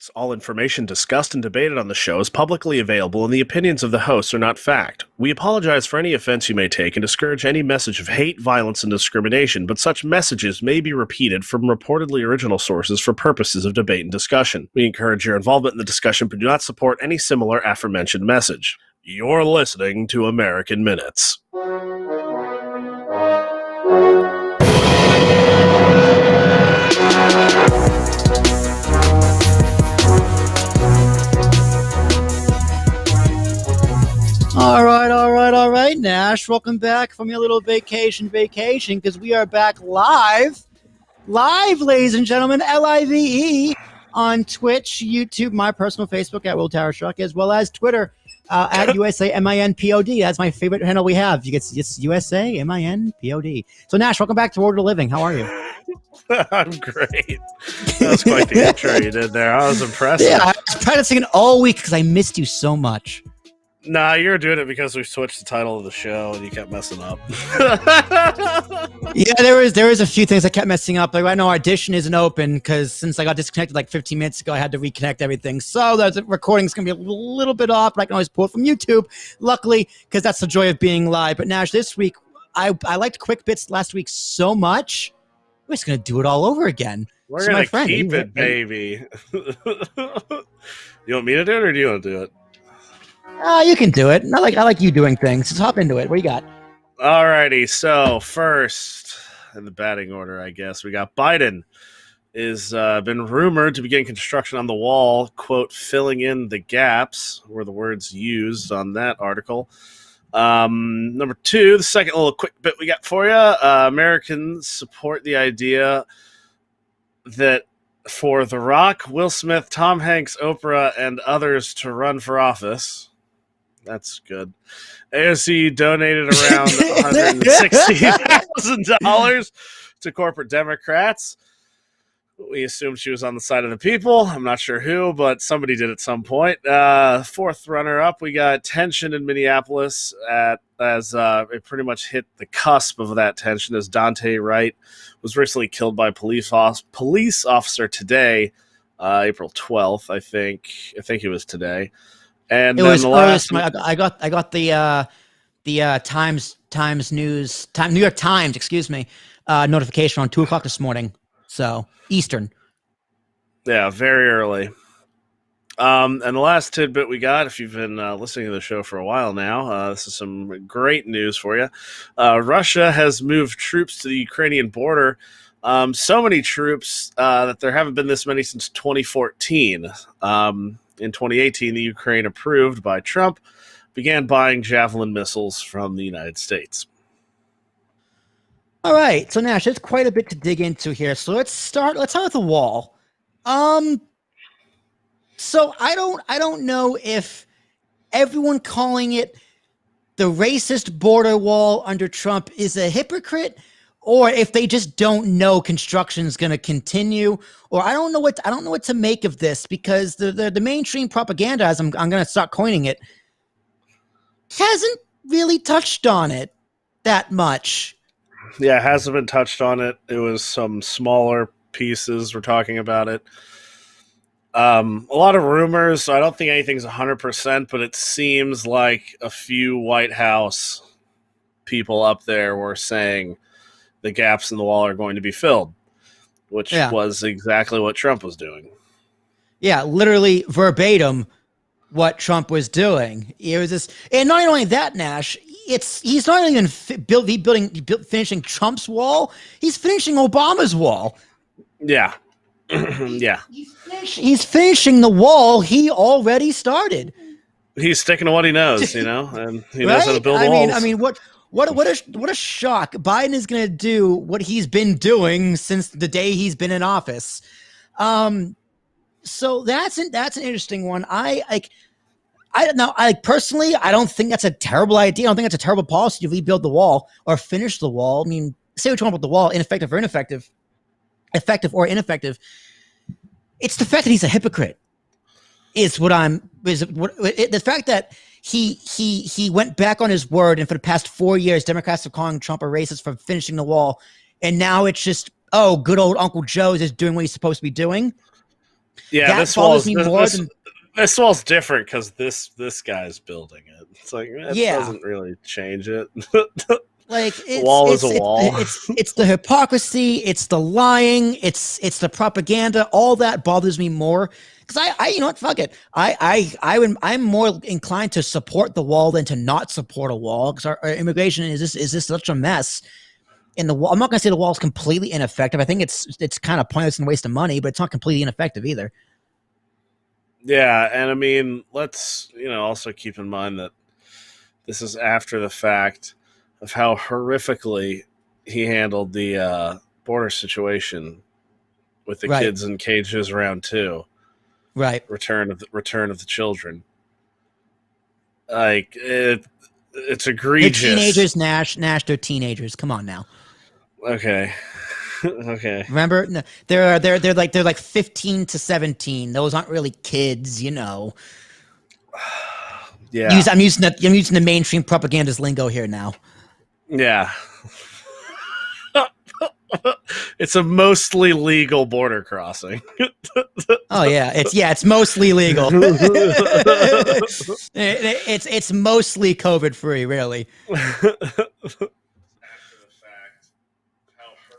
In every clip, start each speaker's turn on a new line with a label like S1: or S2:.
S1: experts. All information discussed and debated on the show is publicly available, and the opinions of the hosts are not fact. We apologize for any offense you may take and discourage any message of hate, violence, and discrimination, but such messages may be repeated from reportedly original sources for purposes of debate and discussion. We encourage your involvement in the discussion, but do not support any similar aforementioned message. You're listening to American Minutes.
S2: All right, Nash. Welcome back from your little vacation, because we are back live, ladies and gentlemen, LIVE on Twitch, YouTube, my personal Facebook at Will Tower Truck, as well as Twitter at USAMINPOD. That's my favorite handle we have. You get it's USAMINPOD. So, Nash, welcome back to Order of Living. How are you?
S1: I'm great. That was quite the intro you did there. I was impressed.
S2: Yeah, I was practicing it all week because I missed you so much.
S1: Nah, you were doing it because we switched the title of the show and you kept messing up.
S2: Yeah, there was a few things I kept messing up. Like, I know Audition isn't open because since I got disconnected like 15 minutes ago, I had to reconnect everything. So the recording's going to be a little bit off, but I can always pull it from YouTube, luckily, because that's the joy of being live. But Nash, this week, I liked Quick Bits last week so much, we're just going to do it all over again.
S1: We're going to keep it, baby. You want me to do it or do you want to do it?
S2: You can do it. I like you doing things. Just hop into it. What do you got?
S1: Alrighty. So first, in the batting order, I guess we got Biden is been rumored to begin construction on the wall. Quote, filling in the gaps were the words used on that article. Number two, the second little quick bit we got for you. Americans support the idea that for The Rock, Will Smith, Tom Hanks, Oprah, and others to run for office. That's good. AOC donated around $160,000 to corporate Democrats. We assumed she was on the side of the people. I'm not sure who, but somebody did at some point. Fourth runner-up, we got tension in Minneapolis as it pretty much hit the cusp of that tension as Dante Wright was recently killed by a police officer today, April 12th, I think. I think it was today. And
S2: it
S1: then
S2: was
S1: the last.
S2: I got the New York Times, notification on 2:00 this morning. So Eastern.
S1: Yeah, very early. And the last tidbit we got, if you've been listening to the show for a while now, this is some great news for you. Russia has moved troops to the Ukrainian border. So many troops that there haven't been this many since 2014. In 2018, the Ukraine, approved by Trump, began buying Javelin missiles from the United States.
S2: All right, so Nash, there's quite a bit to dig into here. So let's start with the wall. So I don't know if everyone calling it the racist border wall under Trump is a hypocrite, or if they just don't know construction is going to continue, or I don't know what to make of this, because the mainstream propaganda, as I'm going to start coining it, hasn't really touched on it that much.
S1: Yeah, it hasn't been touched on it. It was some smaller pieces were talking about it. A lot of rumors. So I don't think anything's 100%, but it seems like a few White House people up there were saying the gaps in the wall are going to be filled, which was exactly what Trump was doing. Yeah,
S2: literally verbatim what Trump was doing. It was this, and not only that, Nash, he's not even finishing Trump's wall. He's finishing Obama's wall.
S1: Yeah. Yeah.
S2: He's finishing the wall he already started.
S1: He's sticking to what he knows, and he knows how to build walls.
S2: I mean, what a shock. Biden is going to do what he's been doing since the day he's been in office. So that's an interesting one. I don't know. Personally, I don't think that's a terrible idea. I don't think that's a terrible policy to rebuild the wall or finish the wall. I mean, say what you want about the wall, effective or ineffective. It's the fact that he's a hypocrite. The fact that he went back on his word, and for the past 4 years, Democrats are calling Trump a racist for finishing the wall, and now it's just, good old Uncle Joe is just doing what he's supposed to be doing.
S1: Yeah,
S2: That bothers me more than
S1: this wall's different because this guy's building it. It's like it
S2: yeah.
S1: doesn't really change it.
S2: Like
S1: Wall is a wall.
S2: it's the hypocrisy, it's the lying, it's the propaganda. All that bothers me more because I you know what, fuck it. I'm more inclined to support the wall than to not support a wall because our immigration is this such a mess. In the wall, I'm not going to say the wall is completely ineffective. I think it's kind of pointless and a waste of money, but it's not completely ineffective either.
S1: Yeah, and I mean, let's also keep in mind that this is after the fact of how horrifically he handled the border situation with the
S2: Right.
S1: kids in cages round two.
S2: Right.
S1: Return of the children. Like it's
S2: They're
S1: egregious.
S2: teenagers, Nash. They're teenagers. Come on now.
S1: Okay. Okay.
S2: Remember, no, they're like 15 to 17. Those aren't really kids, you know.
S1: Yeah.
S2: I'm using the mainstream propagandist lingo here now.
S1: Yeah. It's a mostly legal border crossing.
S2: Oh yeah, it's mostly legal. It's mostly COVID free, really.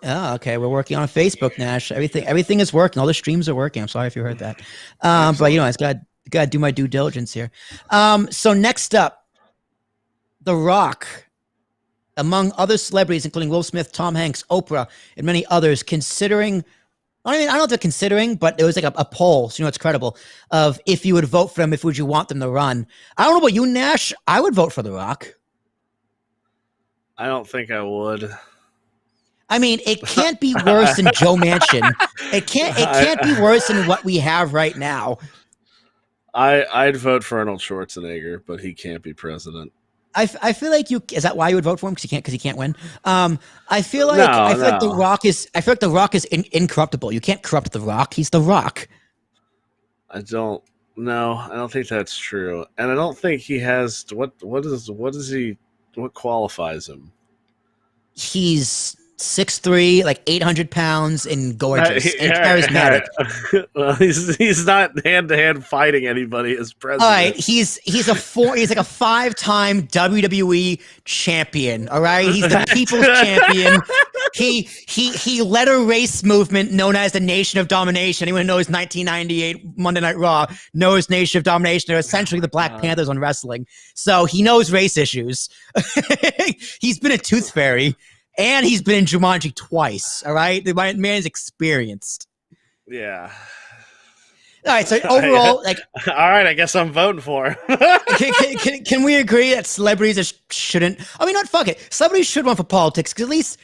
S2: Oh, okay. We're working on Facebook, Nash. Everything is working. All the streams are working. I'm sorry if you heard that. But it's gotta do my due diligence here. So next up, The Rock, among other celebrities, including Will Smith, Tom Hanks, Oprah, and many others, considering. I don't know if they're considering, but it was like a poll, so it's credible, of if you would vote for them, if would you want them to run. I don't know about you, Nash. I would vote for The Rock.
S1: I don't think I would.
S2: I mean, it can't be worse than Joe Manchin. It can't be worse than what we have right now.
S1: I'd vote for Arnold Schwarzenegger, but he can't be president.
S2: I feel like is that why you would vote for him? Because he can't win. I feel like The Rock is incorruptible. You can't corrupt The Rock. He's The Rock.
S1: I don't think that's true. And I don't think he has what qualifies him?
S2: He's 6'3", like 800 pounds, and gorgeous and charismatic.
S1: Well, he's not hand-to-hand fighting anybody as president.
S2: All right, he's like a 5-time WWE champion. All right, he's the people's champion. He led a race movement known as the Nation of Domination. Anyone who knows 1998 Monday Night Raw knows Nation of Domination. They're essentially the Black Panthers on wrestling. So he knows race issues. He's been a Tooth Fairy. And he's been in Jumanji twice, all right? The man is experienced.
S1: Yeah.
S2: All right, so overall, like...
S1: All right, I guess I'm voting for him.
S2: can we agree that celebrities shouldn't... I mean, not fuck it. Celebrities should run for politics, because at least...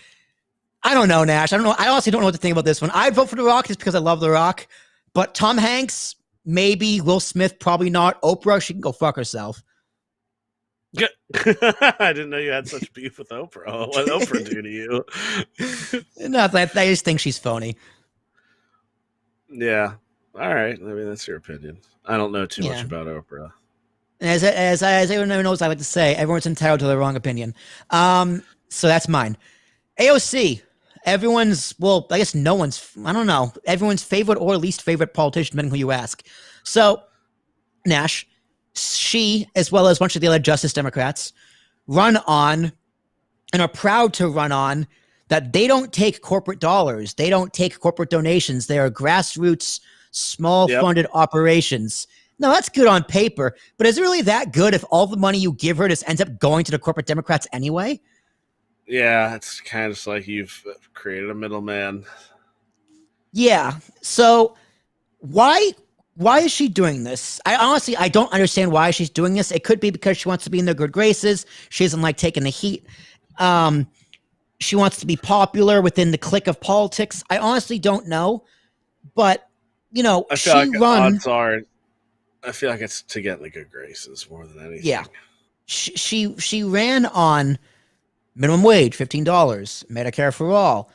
S2: I don't know, Nash. I don't know. I honestly don't know what to think about this one. I'd vote for The Rock just because I love The Rock. But Tom Hanks, maybe. Will Smith, probably not. Oprah, she can go fuck herself.
S1: I didn't know you had such beef with Oprah. What did Oprah do to you?
S2: Nothing. I just think she's phony.
S1: Yeah. All right. I mean, that's your opinion. I don't know too much about Oprah.
S2: As everyone knows, I like to say, everyone's entitled to their wrong opinion. So that's mine. AOC. Everyone's, well, I guess no one's, I don't know, everyone's favorite or least favorite politician, depending who you ask. So, Nash, she, as well as a bunch of the other Justice Democrats, run on and are proud to run on that they don't take corporate dollars. They don't take corporate donations. They are grassroots, small-funded operations. Now, that's good on paper, but is it really that good if all the money you give her just ends up going to the corporate Democrats anyway?
S1: Yeah, it's kind of just like you've created a middleman.
S2: Yeah, so why is she doing this? I don't understand why she's doing this. It could be because she wants to be in their good graces. She doesn't like taking the heat. She wants to be popular within the clique of politics. I honestly don't know. But,
S1: I feel like it's to get in the good graces more than anything.
S2: Yeah. She ran on minimum wage, $15, Medicare for all.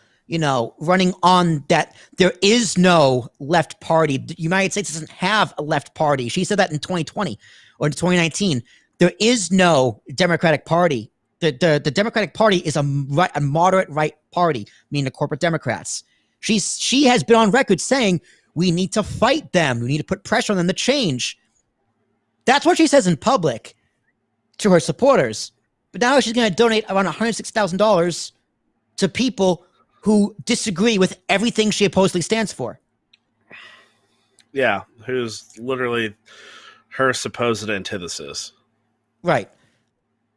S2: Running on that there is no left party. The United States doesn't have a left party. She said that in 2020 or in 2019. There is no Democratic Party. The Democratic Party is a moderate right party, meaning the corporate Democrats. She has been on record saying We need to fight them. We need to put pressure on them to change. That's what she says in public to her supporters. But now she's going to donate around $106,000 to people who disagree with everything she supposedly stands for.
S1: Yeah, who's literally her supposed antithesis.
S2: Right.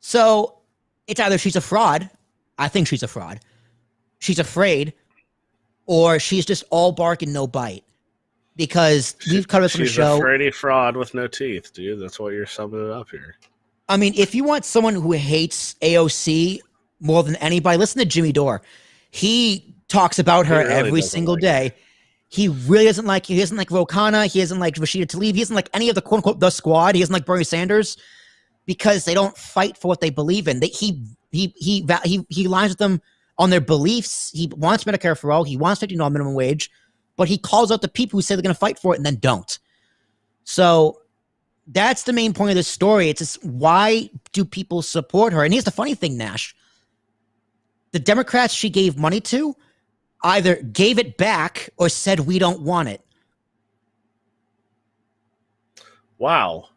S2: So it's either she's a fraud. I think she's a fraud. She's afraid, or she's just all bark and no bite. Because we've covered this on the show.
S1: She's a fraidy fraud with no teeth, dude. That's what you're summing it up here.
S2: I mean, if you want someone who hates AOC more than anybody, listen to Jimmy Dore. He talks about her every single day. He really doesn't like, he doesn't like Ro Khanna. He doesn't like Rashida Tlaib. He doesn't like any of the quote unquote the squad. He doesn't like Bernie Sanders because they don't fight for what they believe in. He lines with them on their beliefs. He wants Medicare for all. He wants $15 minimum wage, but he calls out the people who say they're going to fight for it and then don't. So that's the main point of this story. It's just, why do people support her? And here's the funny thing, Nash. The Democrats she gave money to either gave it back or said, we don't want it.
S1: Wow.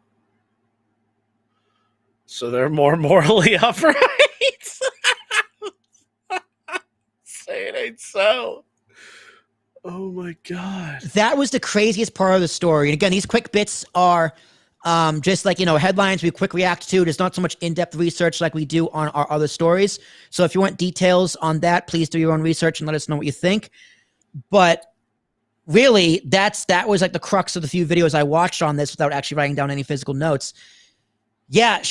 S1: So they're more morally upright? Say it ain't so. Oh my God.
S2: That was the craziest part of the story. And again, these quick bits are just like, headlines we quick react to. There's not so much in-depth research like we do on our other stories. So if you want details on that, please do your own research and let us know what you think. But really, that was like the crux of the few videos I watched on this without actually writing down any physical notes. Yeah,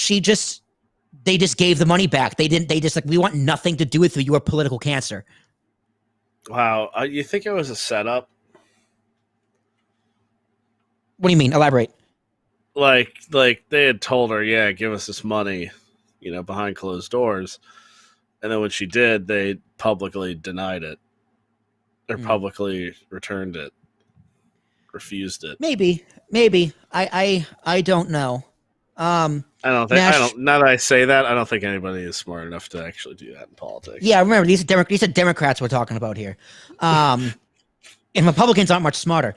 S2: they just gave the money back. They just like, we want nothing to do with you. You are political cancer.
S1: Wow. You think it was a setup?
S2: What do you mean? Elaborate.
S1: Like they had told her, yeah, give us this money, behind closed doors. And then when she did, they publicly denied it. Or publicly returned it. Refused it.
S2: Maybe. I don't know.
S1: Now that I say that, I don't think anybody is smart enough to actually do that in politics.
S2: Yeah, remember, these are Democrats we're talking about here. And Republicans aren't much smarter.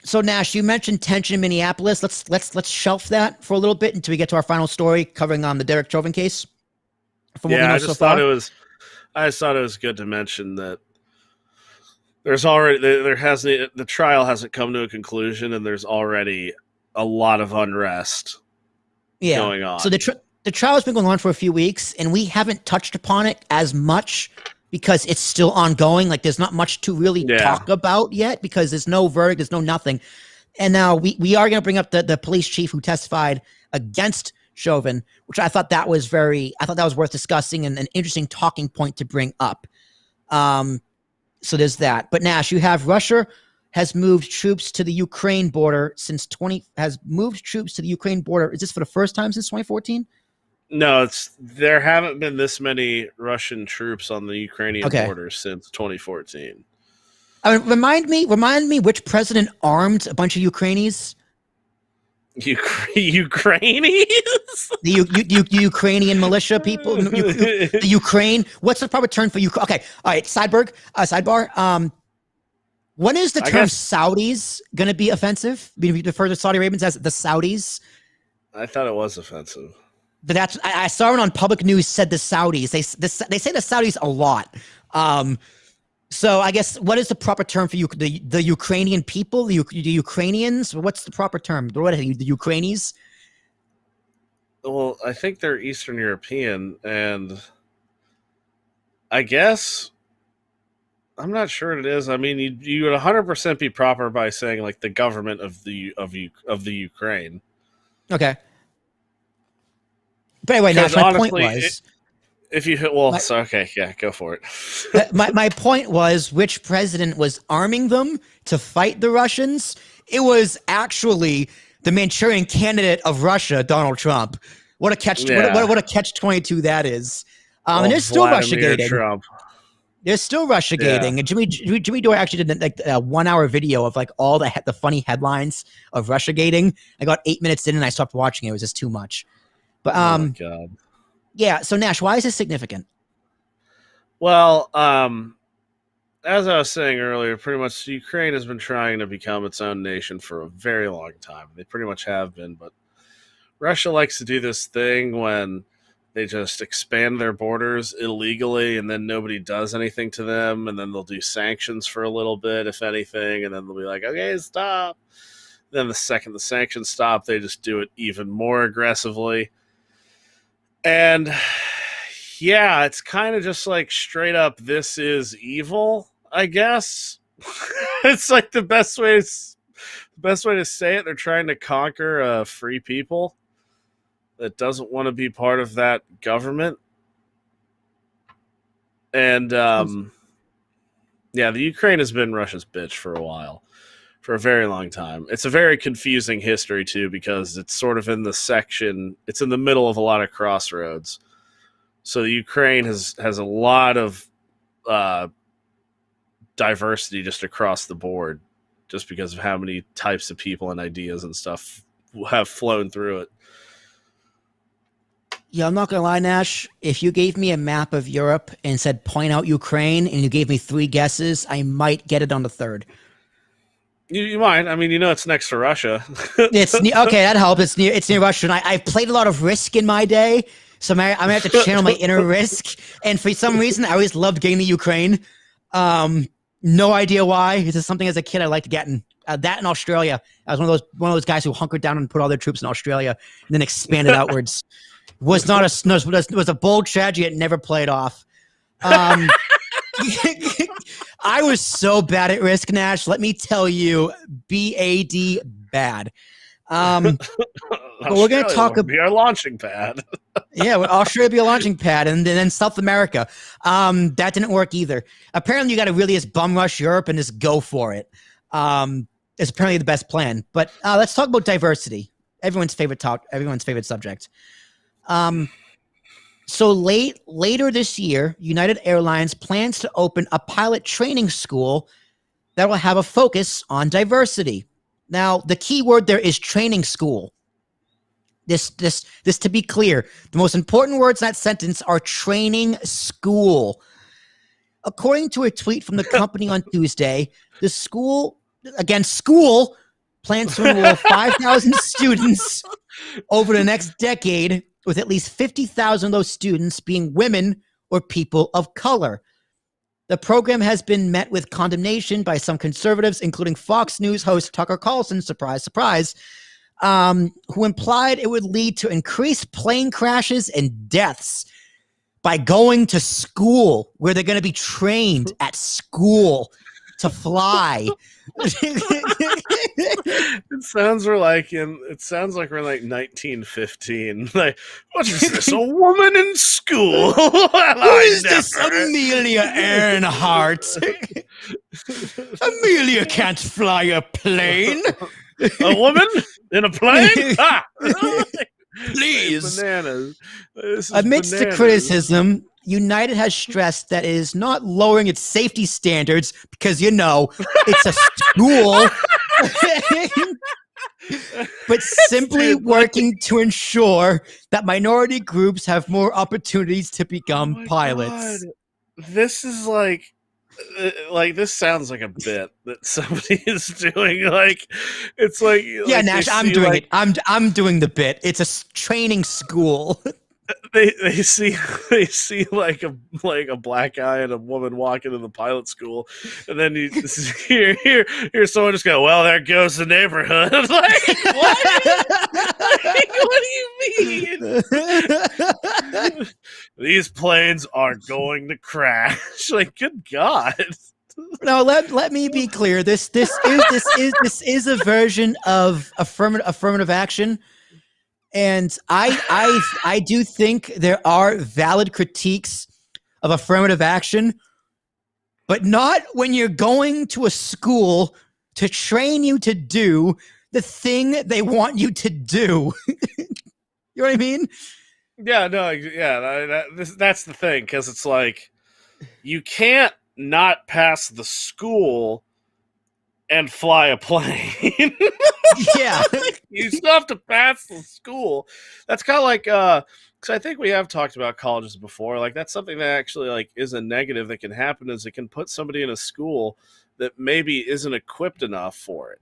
S2: So Nash, you mentioned tension in Minneapolis. Let's shelf that for a little bit until we get to our final story covering the Derek Cauvin case.
S1: I just thought it was good to mention that there's already the trial hasn't come to a conclusion, and there's already a lot of unrest going on.
S2: So the trial has been going on for a few weeks, and we haven't touched upon it as much because it's still ongoing. Like, there's not much to really talk about yet because there's no verdict, there's no nothing. And now we are going to bring up the police chief who testified against Chauvin, which I thought that was worth discussing and an interesting talking point to bring up. So there's that. But Nash, you have Russia has moved troops to the Ukraine border Is this for the first time since 2014?
S1: No, there haven't been this many Russian troops on the Ukrainian border since 2014.
S2: I mean, remind me which president armed a bunch of Ukrainians?
S1: Ukrainians?
S2: The Ukrainian militia people? The Ukraine? What's the proper term for Ukraine? Okay, all right, sidebar. When is the term Saudis going to be offensive? We refer to Saudi Arabians as the Saudis?
S1: I thought it was offensive.
S2: But I saw it on public news said the Saudis. They say the Saudis a lot. So I guess what is the proper term for the Ukrainian people? The Ukrainians? What's the proper term? What are they, the Ukrainians?
S1: Well, I think they're Eastern European, and I guess I'm not sure what it is. I mean, you would 100% be proper by saying like the government of the Ukraine. Okay.
S2: But anyway, Nash, my point was...
S1: go for it.
S2: my point was, which president was arming them to fight the Russians? It was actually the Manchurian candidate of Russia, Donald Trump. What a catch! Yeah. What a catch-22 that is. And there's still Russiagating.
S1: Trump.
S2: There's still Russiagating. Yeah. And Jimmy Dore actually did like a 1-hour video of like all the funny headlines of Russiagating. I got 8 minutes in and I stopped watching it. It was just too much. But
S1: oh my God.
S2: Yeah, so Nash, why is this significant?
S1: Well, as I was saying earlier, pretty much Ukraine has been trying to become its own nation for a very long time. They pretty much have been, but Russia likes to do this thing when they just expand their borders illegally and then nobody does anything to them, and then they'll do sanctions for a little bit, if anything, and then they'll be like, okay, stop. Then the second the sanctions stop, they just do it even more aggressively. And yeah, it's kind of just like straight up, this is evil, I guess. It's like the best way to say it. They're trying to conquer free people that doesn't want to be part of that government. And yeah, the Ukraine has been Russia's bitch for a while, for a very long time. It's a very confusing history too, because it's sort of in the section. It's in the middle of a lot of crossroads. So the Ukraine has a lot of diversity just across the board, just because of how many types of people and ideas and stuff have flown through it.
S2: Yeah, I'm not gonna lie, Nash. If you gave me a map of Europe and said point out Ukraine, and you gave me 3 guesses, I might get it on the third.
S1: You might. I mean, it's next to Russia.
S2: Okay. That helps. It's near Russia. And I've played a lot of Risk in my day, so I'm gonna have to channel my inner Risk. And for some reason, I always loved getting the Ukraine. No idea why. It's just something as a kid I liked getting. That in Australia, I was one of those guys who hunkered down and put all their troops in Australia and then expanded outwards. Was a bold strategy. It never played off. I was so bad at Risk, Nash. Let me tell you, bad. But we're going to talk about
S1: our launching pad.
S2: Yeah, Australia be a launching pad, and then South America. That didn't work either. Apparently, you got to really just bum rush Europe and just go for it. It's apparently the best plan. But let's talk about diversity. Everyone's favorite subject. So later this year, United Airlines plans to open a pilot training school that will have a focus on diversity. Now, the key word there is training school. This to be clear, the most important words in that sentence are training school. According to a tweet from the company on Tuesday, the school plans to enroll 5,000 students over the next decade, with at least 50,000 of those students being women or people of color. The program has been met with condemnation by some conservatives, including Fox News host Tucker Carlson, surprise, surprise, who implied it would lead to increased plane crashes and deaths by going to school, where they're going to be trained at school to fly.
S1: It sounds like we're like 1915. Like, what is this? A woman in school?
S2: Who is this Amelia Earhart? Amelia can't fly a plane.
S1: A woman in a plane? Ah!
S2: Please.
S1: Bananas.
S2: Amidst the criticism, United has stressed that it is not lowering its safety standards because, it's a school, but simply working to ensure that minority groups have more opportunities to become pilots.
S1: God. This is like this sounds like a bit that somebody is doing. It's like,
S2: yeah, Nash, I'm doing it. I'm doing the bit. It's a training school.
S1: They see like a black guy and a woman walking in the pilot school, and then you hear someone just go, "Well, there goes the neighborhood." I'm like, what? What do you mean? These planes are going to crash. Like, good God.
S2: No, let me be clear. This is a version of affirmative action. And I do think there are valid critiques of affirmative action, but not when you're going to a school to train you to do the thing they want you to do. You know what I mean?
S1: Yeah, no, yeah. That's the thing, because it's like, you can't not pass the school and fly a plane.
S2: Yeah.
S1: You still have to pass the school. That's kind of like because I think we have talked about colleges before. Like that's something that actually like is a negative that can happen is it can put somebody in a school that maybe isn't equipped enough for it.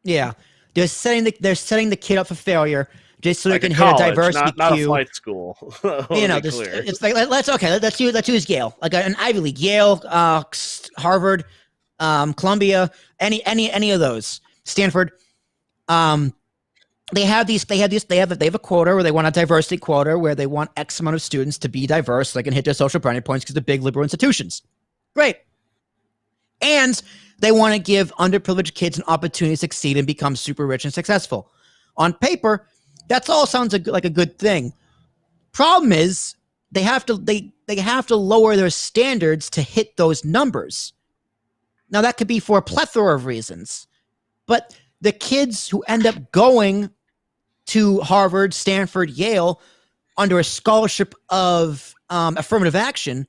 S2: Yeah. They're setting the kid up for failure just so they
S1: Like a
S2: can hit a
S1: college,
S2: diversity
S1: not a
S2: queue.
S1: flight school. I want to be
S2: Just
S1: clear.
S2: it's like let's use Yale, like an Ivy League, Yale, Harvard, Columbia, any of those, Stanford. Um, they have a quota where they want a diversity quota where they want X amount of students to be diverse so they can hit their social branding points because they're big liberal institutions. Great. And they want to give underprivileged kids an opportunity to succeed and become super rich and successful. On paper, that's all sounds like a good thing. Problem is, they have to lower their standards to hit those numbers. Now that could be for a plethora of reasons, but the kids who end up going to Harvard, Stanford, Yale under a scholarship of affirmative action,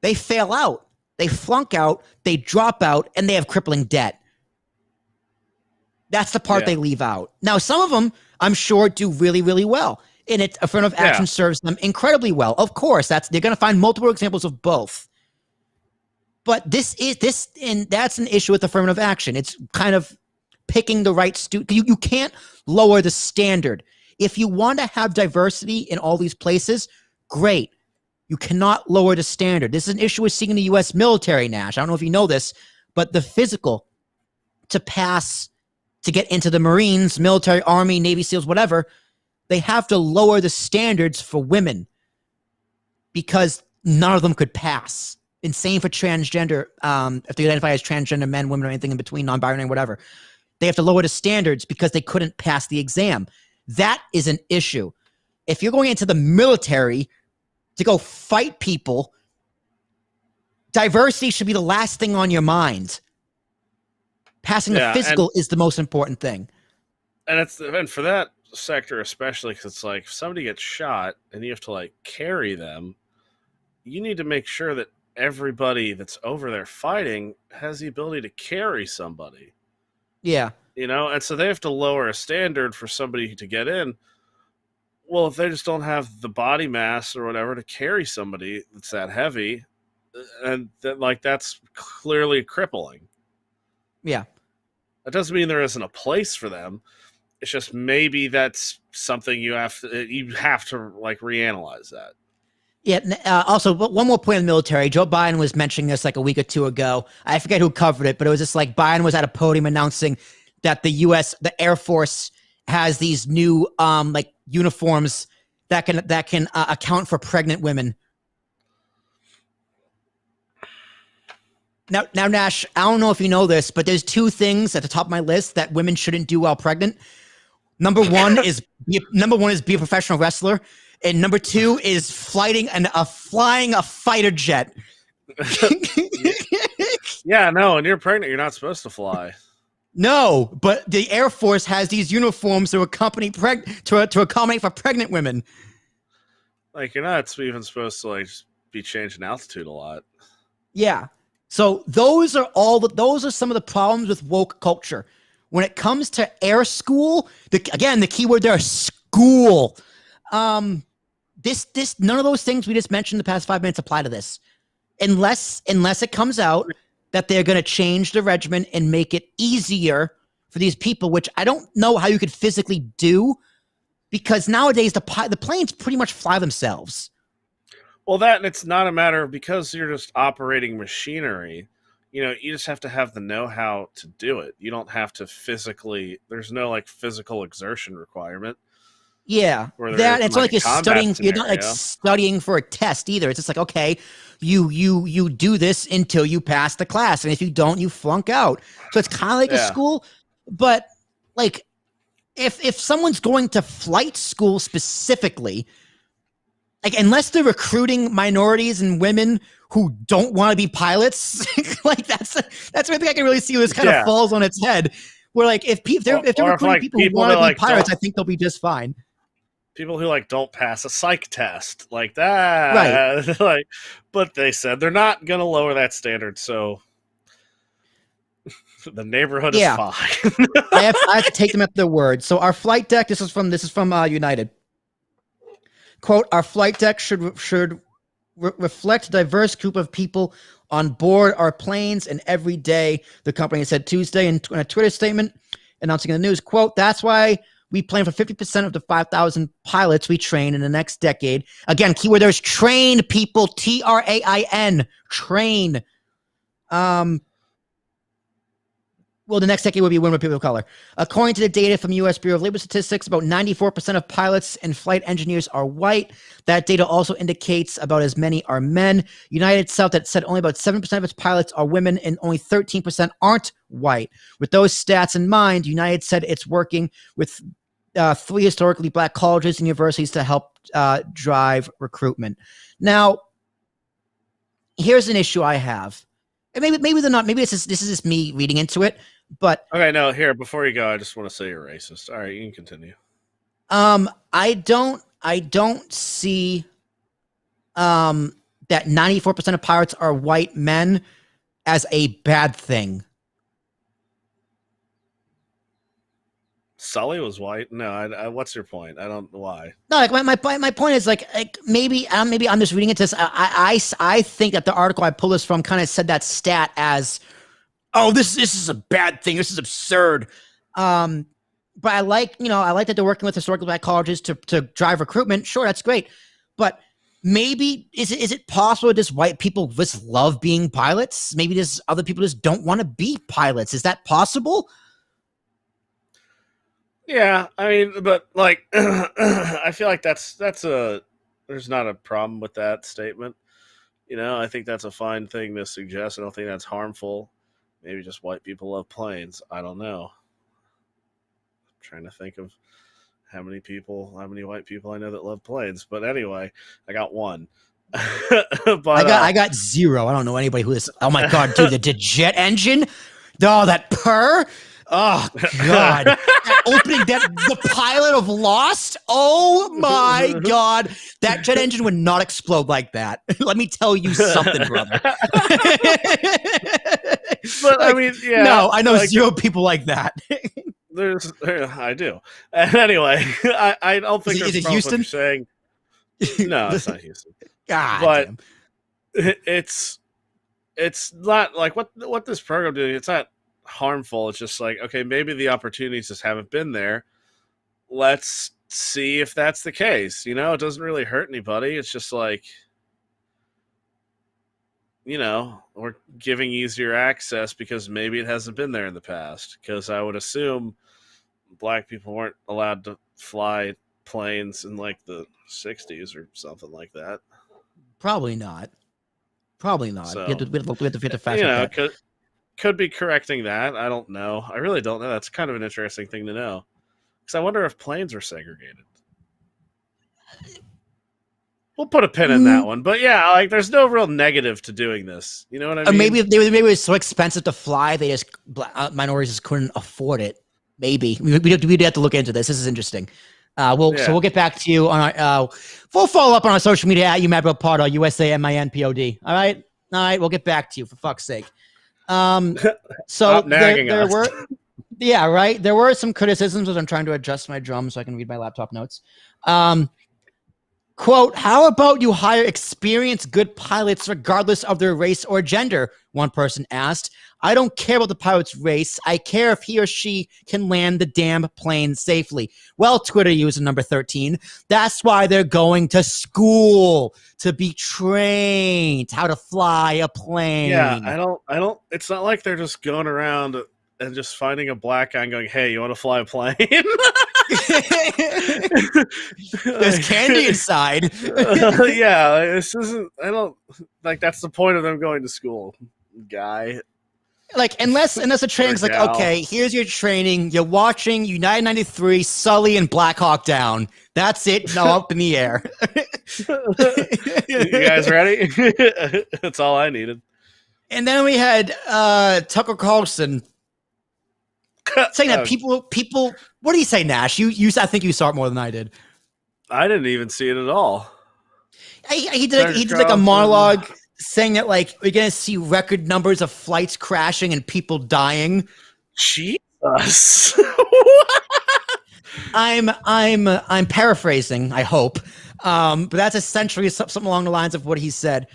S2: they fail out, they flunk out, they drop out, and they have crippling debt. That's the part they leave out. Now, some of them, I'm sure, do really, really well. And affirmative action serves them incredibly well. Of course, they're going to find multiple examples of both. But that's an issue with affirmative action. It's kind of picking the right student. You can't lower the standard. If you want to have diversity in all these places, great. You cannot lower the standard. This is an issue with seeing the U.S. military, Nash. I don't know if you know this, but the physical to pass to get into the Marines, military, Army, Navy SEALs, whatever, they have to lower the standards for women because none of them could pass. And same for transgender, if they identify as transgender men, women, or anything in between, non-binary, whatever. They have to lower the standards because they couldn't pass the exam. That is an issue. If you're going into the military to go fight people, diversity should be the last thing on your mind. Passing the physical is the most important thing.
S1: And for that sector especially, because it's like if somebody gets shot and you have to like carry them, you need to make sure that everybody that's over there fighting has the ability to carry somebody.
S2: Yeah.
S1: And so they have to lower a standard for somebody to get in. Well, if they just don't have the body mass or whatever to carry somebody that's that heavy, and that's clearly crippling.
S2: Yeah.
S1: That doesn't mean there isn't a place for them. It's just maybe that's something you have to like reanalyze that.
S2: Yeah. Also, one more point in the military. Joe Biden was mentioning this like a week or two ago. I forget who covered it, but it was just like Biden was at a podium announcing that the Air Force has these new like uniforms that can account for pregnant women. Now, Nash, I don't know if you know this, but there's two things at the top of my list that women shouldn't do while pregnant. Number one is be a professional wrestler, and number two is flying a fighter jet.
S1: Yeah, no, and you're pregnant, you're not supposed to fly.
S2: No, but the Air Force has these uniforms to accompany to accommodate for pregnant women.
S1: Like you're not even supposed to like just be changing altitude a lot.
S2: Yeah. So those are some of the problems with woke culture. When it comes to air school, the keyword there is school. This none of those things we just mentioned in the past 5 minutes apply to this. Unless it comes out that they're going to change the regimen and make it easier for these people, which I don't know how you could physically do, because nowadays the planes pretty much fly themselves.
S1: Well, and it's not a matter of because you're just operating machinery. You just have to have the know-how to do it. You don't have to there's no like physical exertion requirement.
S2: Yeah, that it's like you're studying. You're not like studying for a test either. It's just like, okay, you do this until you pass the class, and if you don't, you flunk out. So it's kind of like a school, but like if someone's going to flight school specifically, like unless they're recruiting minorities and women who don't want to be pilots, like that's where I think I can really see this kind of falls on its head. Where like if they're recruiting people who want to be pilots, I think they'll be just fine.
S1: People who like don't pass a psych test like that, right? Like, but they said they're not going to lower that standard. So The neighborhood is
S2: Yeah,
S1: fine.
S2: I have to take them at their word. So our flight deck. This is from United. Quote: Our flight deck should reflect a diverse group of people on board our planes, and every day, the company said Tuesday in a Twitter statement announcing the news. Quote: That's why we plan for 50% of the 5,000 pilots we train in the next decade. Again, keyword there's train, people. TRAIN. Train. Well, the next decade will be a win with people of color. According to the data from U.S. Bureau of Labor Statistics, about 94% of pilots and flight engineers are white. That data also indicates about as many are men. United South that said only about 7% of its pilots are women and only 13% aren't white. With those stats in mind, United said it's working with 3 historically black colleges and universities to help drive recruitment. Now, here's an issue I have. And maybe they're not. Maybe this is just me reading into it. But
S1: okay, no, here, before you go, I just want to say you're racist. All right, you can continue.
S2: I don't see that 94% of pilots are white men as a bad thing.
S1: Sully was white. No, I what's your point? I don't know why.
S2: No, like my point is like maybe I'm just reading into this. I think that the article I pulled this from kind of said that stat as, oh, this is a bad thing. This is absurd. But I like that they're working with historical black colleges to drive recruitment. Sure, that's great. But maybe is it possible that just white people just love being pilots? Maybe just other people just don't want to be pilots. Is that possible?
S1: Yeah, I mean, but like, I feel like there's not a problem with that statement. I think that's a fine thing to suggest. I don't think that's harmful. Maybe just white people love planes. I don't know. I'm trying to think of how many white people I know that love planes. But anyway, I got one. But
S2: I got 0. I don't know anybody who is. Oh my god, dude, the jet engine. Oh, that purr. Oh god, that opening, the pilot of Lost. Oh my god, that jet engine would not explode like that. Let me tell you something, brother.
S1: But I mean, yeah.
S2: No, I know 0 people like that.
S1: I do. And anyway, I don't think
S2: is it Houston?
S1: Saying no, it's not Houston.
S2: God,
S1: but
S2: damn.
S1: It's not like what this program doing. It's not harmful. It's just like, okay, maybe the opportunities just haven't been there. Let's see if that's the case. It doesn't really hurt anybody. It's just like, we're giving easier access because maybe it hasn't been there in the past. Because I would assume black people weren't allowed to fly planes in like the 60s or something like that.
S2: Probably not. So, we have to fact check that.
S1: Could be correcting that. I don't know. I really don't know. That's kind of an interesting thing to know. Because I wonder if planes are segregated. We'll put a pin in that one. But yeah, like there's no real negative to doing this. You know what I mean?
S2: Maybe it was so expensive to fly, they just minorities just couldn't afford it. Maybe we'd have to look into this. This is interesting. So we'll get back to you on our we'll follow up on our social media at UMadBroPod or USAMINPOD. All right, we'll get back to you for fuck's sake. So there were, yeah, right. There were some criticisms as I'm trying to adjust my drum so I can read my laptop notes. Quote, how about you hire experienced good pilots regardless of their race or gender? One person asked. I don't care about the pilot's race. I care if he or she can land the damn plane safely. Well, Twitter user number 13, that's why they're going to school to be trained how to fly a plane.
S1: Yeah, I don't, it's not like they're just going around and just finding a black guy and going, hey, you want to fly a plane?
S2: There's candy inside.
S1: Yeah, this isn't, I don't, like, that's the point of them going to school, guy.
S2: Like, unless the training's like, okay, here's your training. You're watching United 93, Sully, and Black Hawk Down. That's it. No, up in the air.
S1: You guys ready? That's all I needed.
S2: And then we had Tucker Carlson saying that people. What do you say, Nash? I think you saw it more than I did.
S1: I didn't even see it at all.
S2: He did like a monologue saying that like we're gonna see record numbers of flights crashing and people dying.
S1: Jesus.
S2: I'm paraphrasing, I hope. But that's essentially something along the lines of what he said.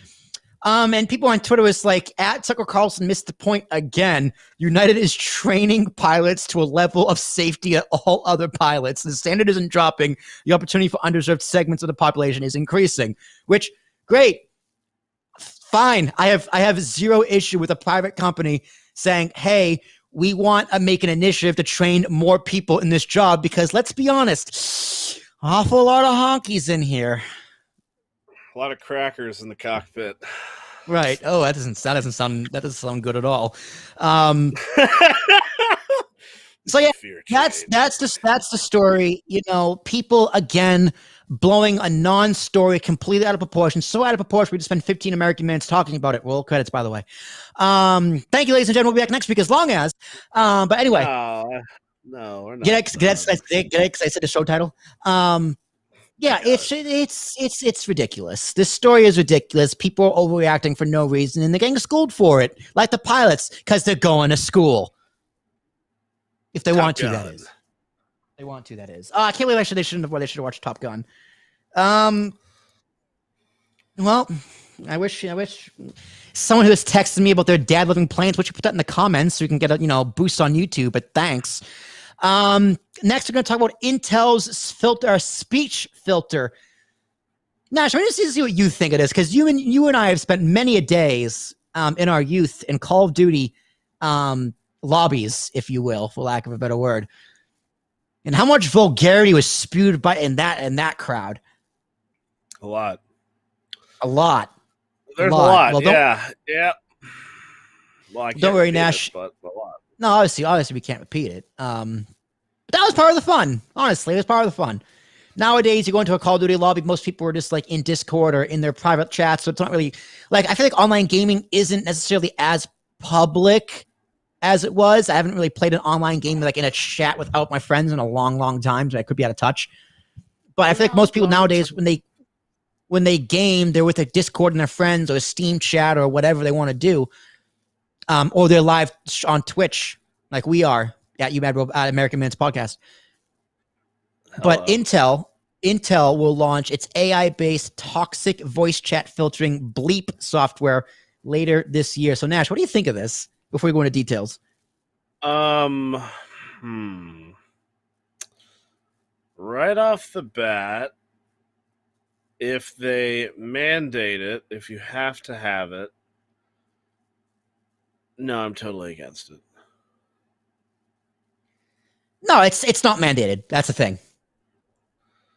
S2: And people on Twitter was like, at Tucker Carlson missed the point again. United is training pilots to a level of safety that all other pilots. The standard isn't dropping. The opportunity for underserved segments of the population is increasing, which, great. Fine. I have zero issue with a private company saying, hey, we want to make an initiative to train more people in this job because let's be honest, awful lot of honkies in here.
S1: A lot of crackers in the cockpit.
S2: Right. Oh, that doesn't sound good at all. So yeah, that's the story. You know, people again blowing a non-story completely out of proportion. So out of proportion, we just spent 15 American minutes talking about it. Roll credits, by the way. Thank you, ladies and gentlemen. We'll be back next week as long as. But anyway.
S1: No, we're not.
S2: Get excited. I said the show title. Yeah, it's ridiculous. This story is ridiculous. People are overreacting for no reason, and they're getting schooled for it, like the pilots, because they're going to school. If they want to, that is. They want to, that is. I can't believe they should have watched Top Gun. Well, I wish someone who has texted me about their dad living planes. Would you put that in the comments so we can get a boost on YouTube? But thanks. Next, we're going to talk about Intel's speech filter. Nash, I just need to see what you think of this, because you and I have spent many a days in our youth in Call of Duty lobbies, if you will, for lack of a better word, and how much vulgarity was spewed in that crowd.
S1: A lot.
S2: There's
S1: a lot. Well, yeah. Well,
S2: don't worry, Nash.
S1: But a lot.
S2: No, obviously we can't repeat it. But that was part of the fun. Honestly, it was part of the fun. Nowadays, you go into a Call of Duty lobby, most people are just like in Discord or in their private chat, so it's not really like, I feel like online gaming isn't necessarily as public as it was. I haven't really played an online game like in a chat without my friends in a long, long time, so I could be out of touch. But I feel like most people nowadays, when they game, they're with a Discord and their friends or a Steam chat or whatever they want to do. Or they're live on Twitch, like we are at American Minutes Podcast. But Intel will launch its AI-based toxic voice chat filtering bleep software later this year. So, Nash, what do you think of this before we go into details?
S1: Right off the bat, if they mandate it, if you have to have it, no, I'm totally against it.
S2: No, it's not mandated. That's the thing.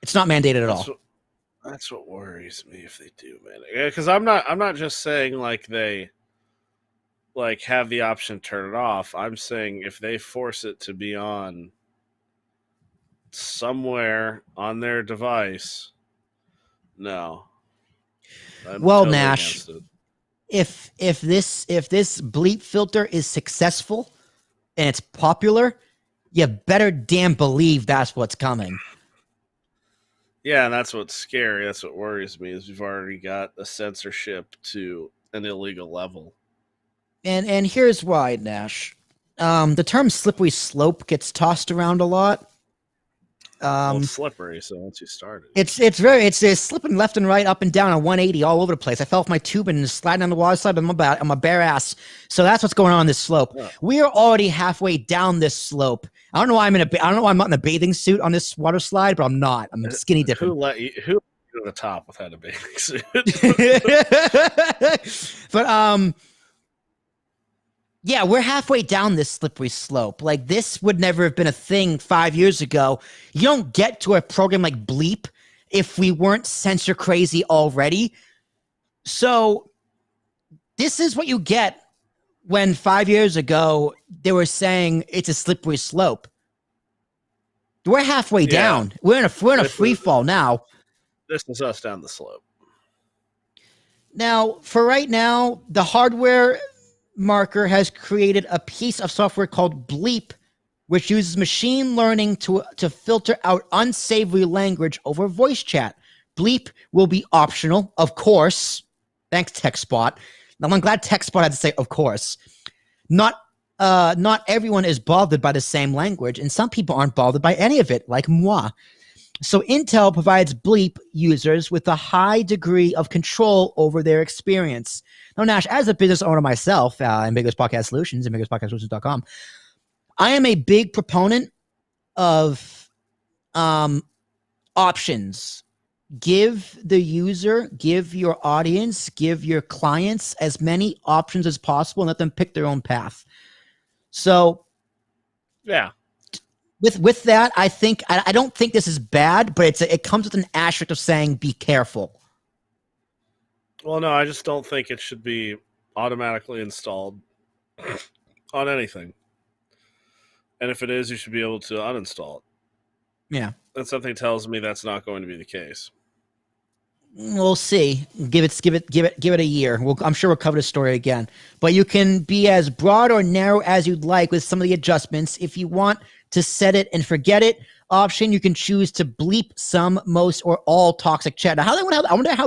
S2: It's not mandated at all.
S1: That's what worries me if they do mandate. Because I'm not just saying like they like have the option to turn it off. I'm saying if they force it to be on somewhere on their device, no.
S2: Well, totally Nash, if this bleep filter is successful and it's popular, you better damn believe that's what's coming.
S1: Yeah, and that's what's scary. That's what worries me, is we've already got a censorship to an illegal level.
S2: And here's why, Nash. The term slippery slope gets tossed around a lot.
S1: Well, it's slippery, so once you start it.
S2: It's slipping left and right, up and down on 180 all over the place. I fell off my tube and sliding on the water slide on my bare ass. So that's what's going on this slope. Yeah. We are already halfway down this slope. I don't know why I'm not in a bathing suit on this water slide, but I'm not. I'm skinny dipping.
S1: Who let you to the top without a bathing suit?
S2: But yeah, we're halfway down this slippery slope. Like, this would never have been a thing 5 years ago. You don't get to a program like Bleep if we weren't censor crazy already. So this is what you get when 5 years ago they were saying it's a slippery slope. We're halfway down. We're in a free fall now.
S1: This is us down the slope.
S2: Now, for right now, the hardware marker has created a piece of software called Bleep, which uses machine learning to filter out unsavory language over voice chat. Bleep will be optional, of course. Thanks, TechSpot. Now I'm glad TechSpot had to say, of course. Not everyone is bothered by the same language, and some people aren't bothered by any of it, like moi. So Intel provides bleep users with a high degree of control over their experience. Now, Nash, as a business owner myself, in Biggest Podcast Solutions and biggestpodcastsolutions.com, I am a big proponent of options. Give the user, give your audience, give your clients as many options as possible and let them pick their own path. So,
S1: yeah.
S2: With that, I don't think this is bad, but it comes with an asterisk of saying be careful.
S1: Well, no, I just don't think it should be automatically installed on anything. And if it is, you should be able to uninstall it.
S2: Yeah.
S1: And something tells me that's not going to be the case.
S2: We'll see. Give it a year. I'm sure we'll cover the story again. But you can be as broad or narrow as you'd like with some of the adjustments. If you want to set it and forget it option, you can choose to bleep some, most, or all toxic chat. Now, I wonder how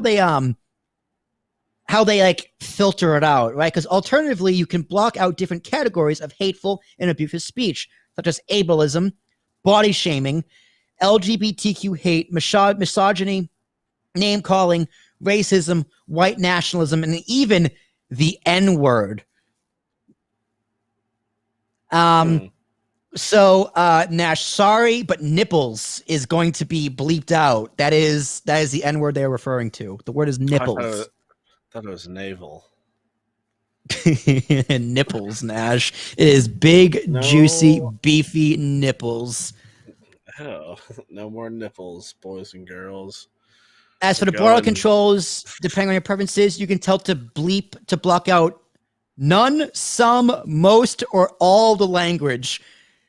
S2: they like filter it out, right? Because alternatively, you can block out different categories of hateful and abusive speech, such as ableism, body shaming, LGBTQ hate, misogyny, name calling, racism, white nationalism, and even the N-word. So, Nash, sorry, but nipples is going to be bleeped out. That is the N-word they're referring to. The word is nipples.
S1: I thought it was navel.
S2: Nipples, Nash. It is big, juicy, beefy nipples.
S1: Oh, no more nipples, boys and girls.
S2: As for the border controls, depending on your preferences, you can tell to bleep to block out none, some, most, or all the language,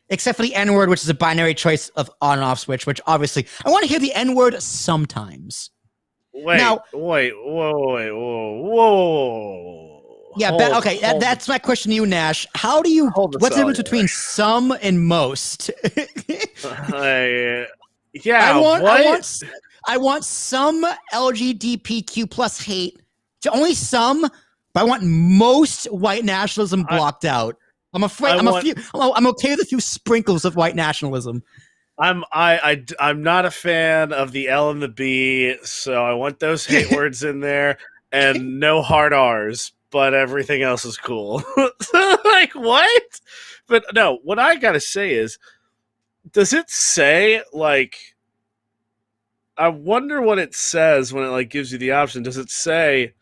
S2: except for the N-word, which is a binary choice of on and off switch, which obviously I want to hear the N-word sometimes.
S1: Wait.
S2: Yeah, that's my question to you, Nash. How do you, what's the difference between some and most? I want some LGBTQ plus hate to only some, but I want most white nationalism blocked out. I'm afraid I'm okay with a few sprinkles of white nationalism.
S1: I'm not a fan of the L and the B, so I want those hate words in there and no hard R's, but everything else is cool. Like what? But no, what I gotta say is, does it say like? I wonder what it says when it like gives you the option. Does it say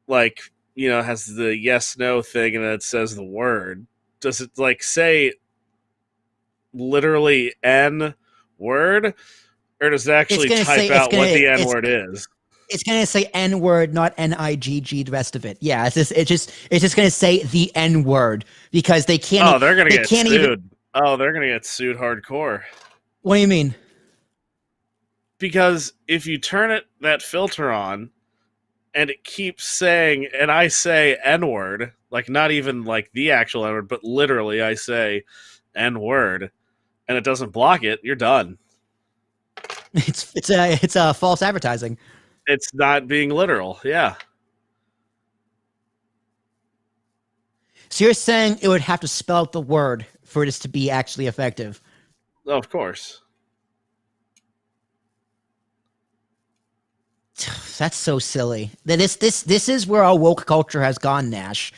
S1: like, you know, it has the yes no thing and then it says the word? Does it like say literally N word, or does it actually type out what the N word is?
S2: It's gonna say N word, not NIGG. The rest of it, yeah. It's just gonna say the N word because they can't.
S1: Oh, they're gonna get sued. They're gonna get sued hardcore.
S2: What do you mean?
S1: Because if you turn that filter on, and it keeps saying, and I say N-word, like not even like the actual N-word, but literally I say N-word, and it doesn't block it, you're done.
S2: It's a false advertising.
S1: It's not being literal, yeah.
S2: So you're saying it would have to spell out the word for this to be actually effective?
S1: Oh, of course.
S2: That's so silly. This is where our woke culture has gone, Nash,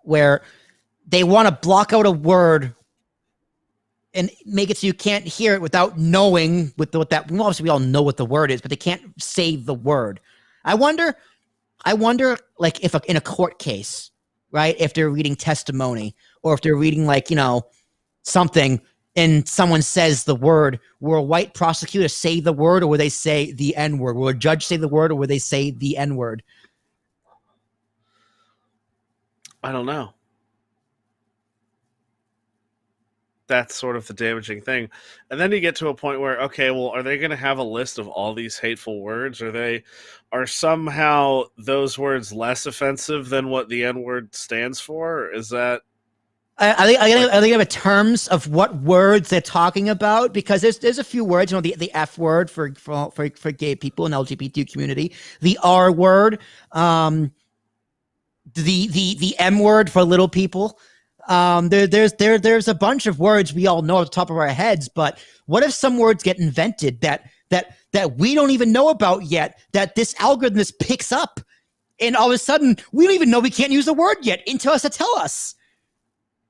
S2: where they want to block out a word and make it so you can't hear it without knowing what that. Well, obviously, we all know what the word is, but they can't say the word. I wonder, like if in a court case, right? If they're reading testimony or if they're reading like something. And someone says the word, will a white prosecutor say the word or will they say the N-word? Will a judge say the word or will they say the N-word?
S1: I don't know. That's sort of the damaging thing. And then you get to a point where, okay, well, are they going to have a list of all these hateful words? Are somehow those words less offensive than what the N-word stands for? Is that
S2: I think of terms of what words they're talking about, because there's a few words, the F word for gay people in LGBT community, the R word, the M word for little people. There's a bunch of words we all know at the top of our heads, but what if some words get invented that we don't even know about yet, that this algorithm just picks up, and all of a sudden we don't even know we can't use the word yet until us to tell us.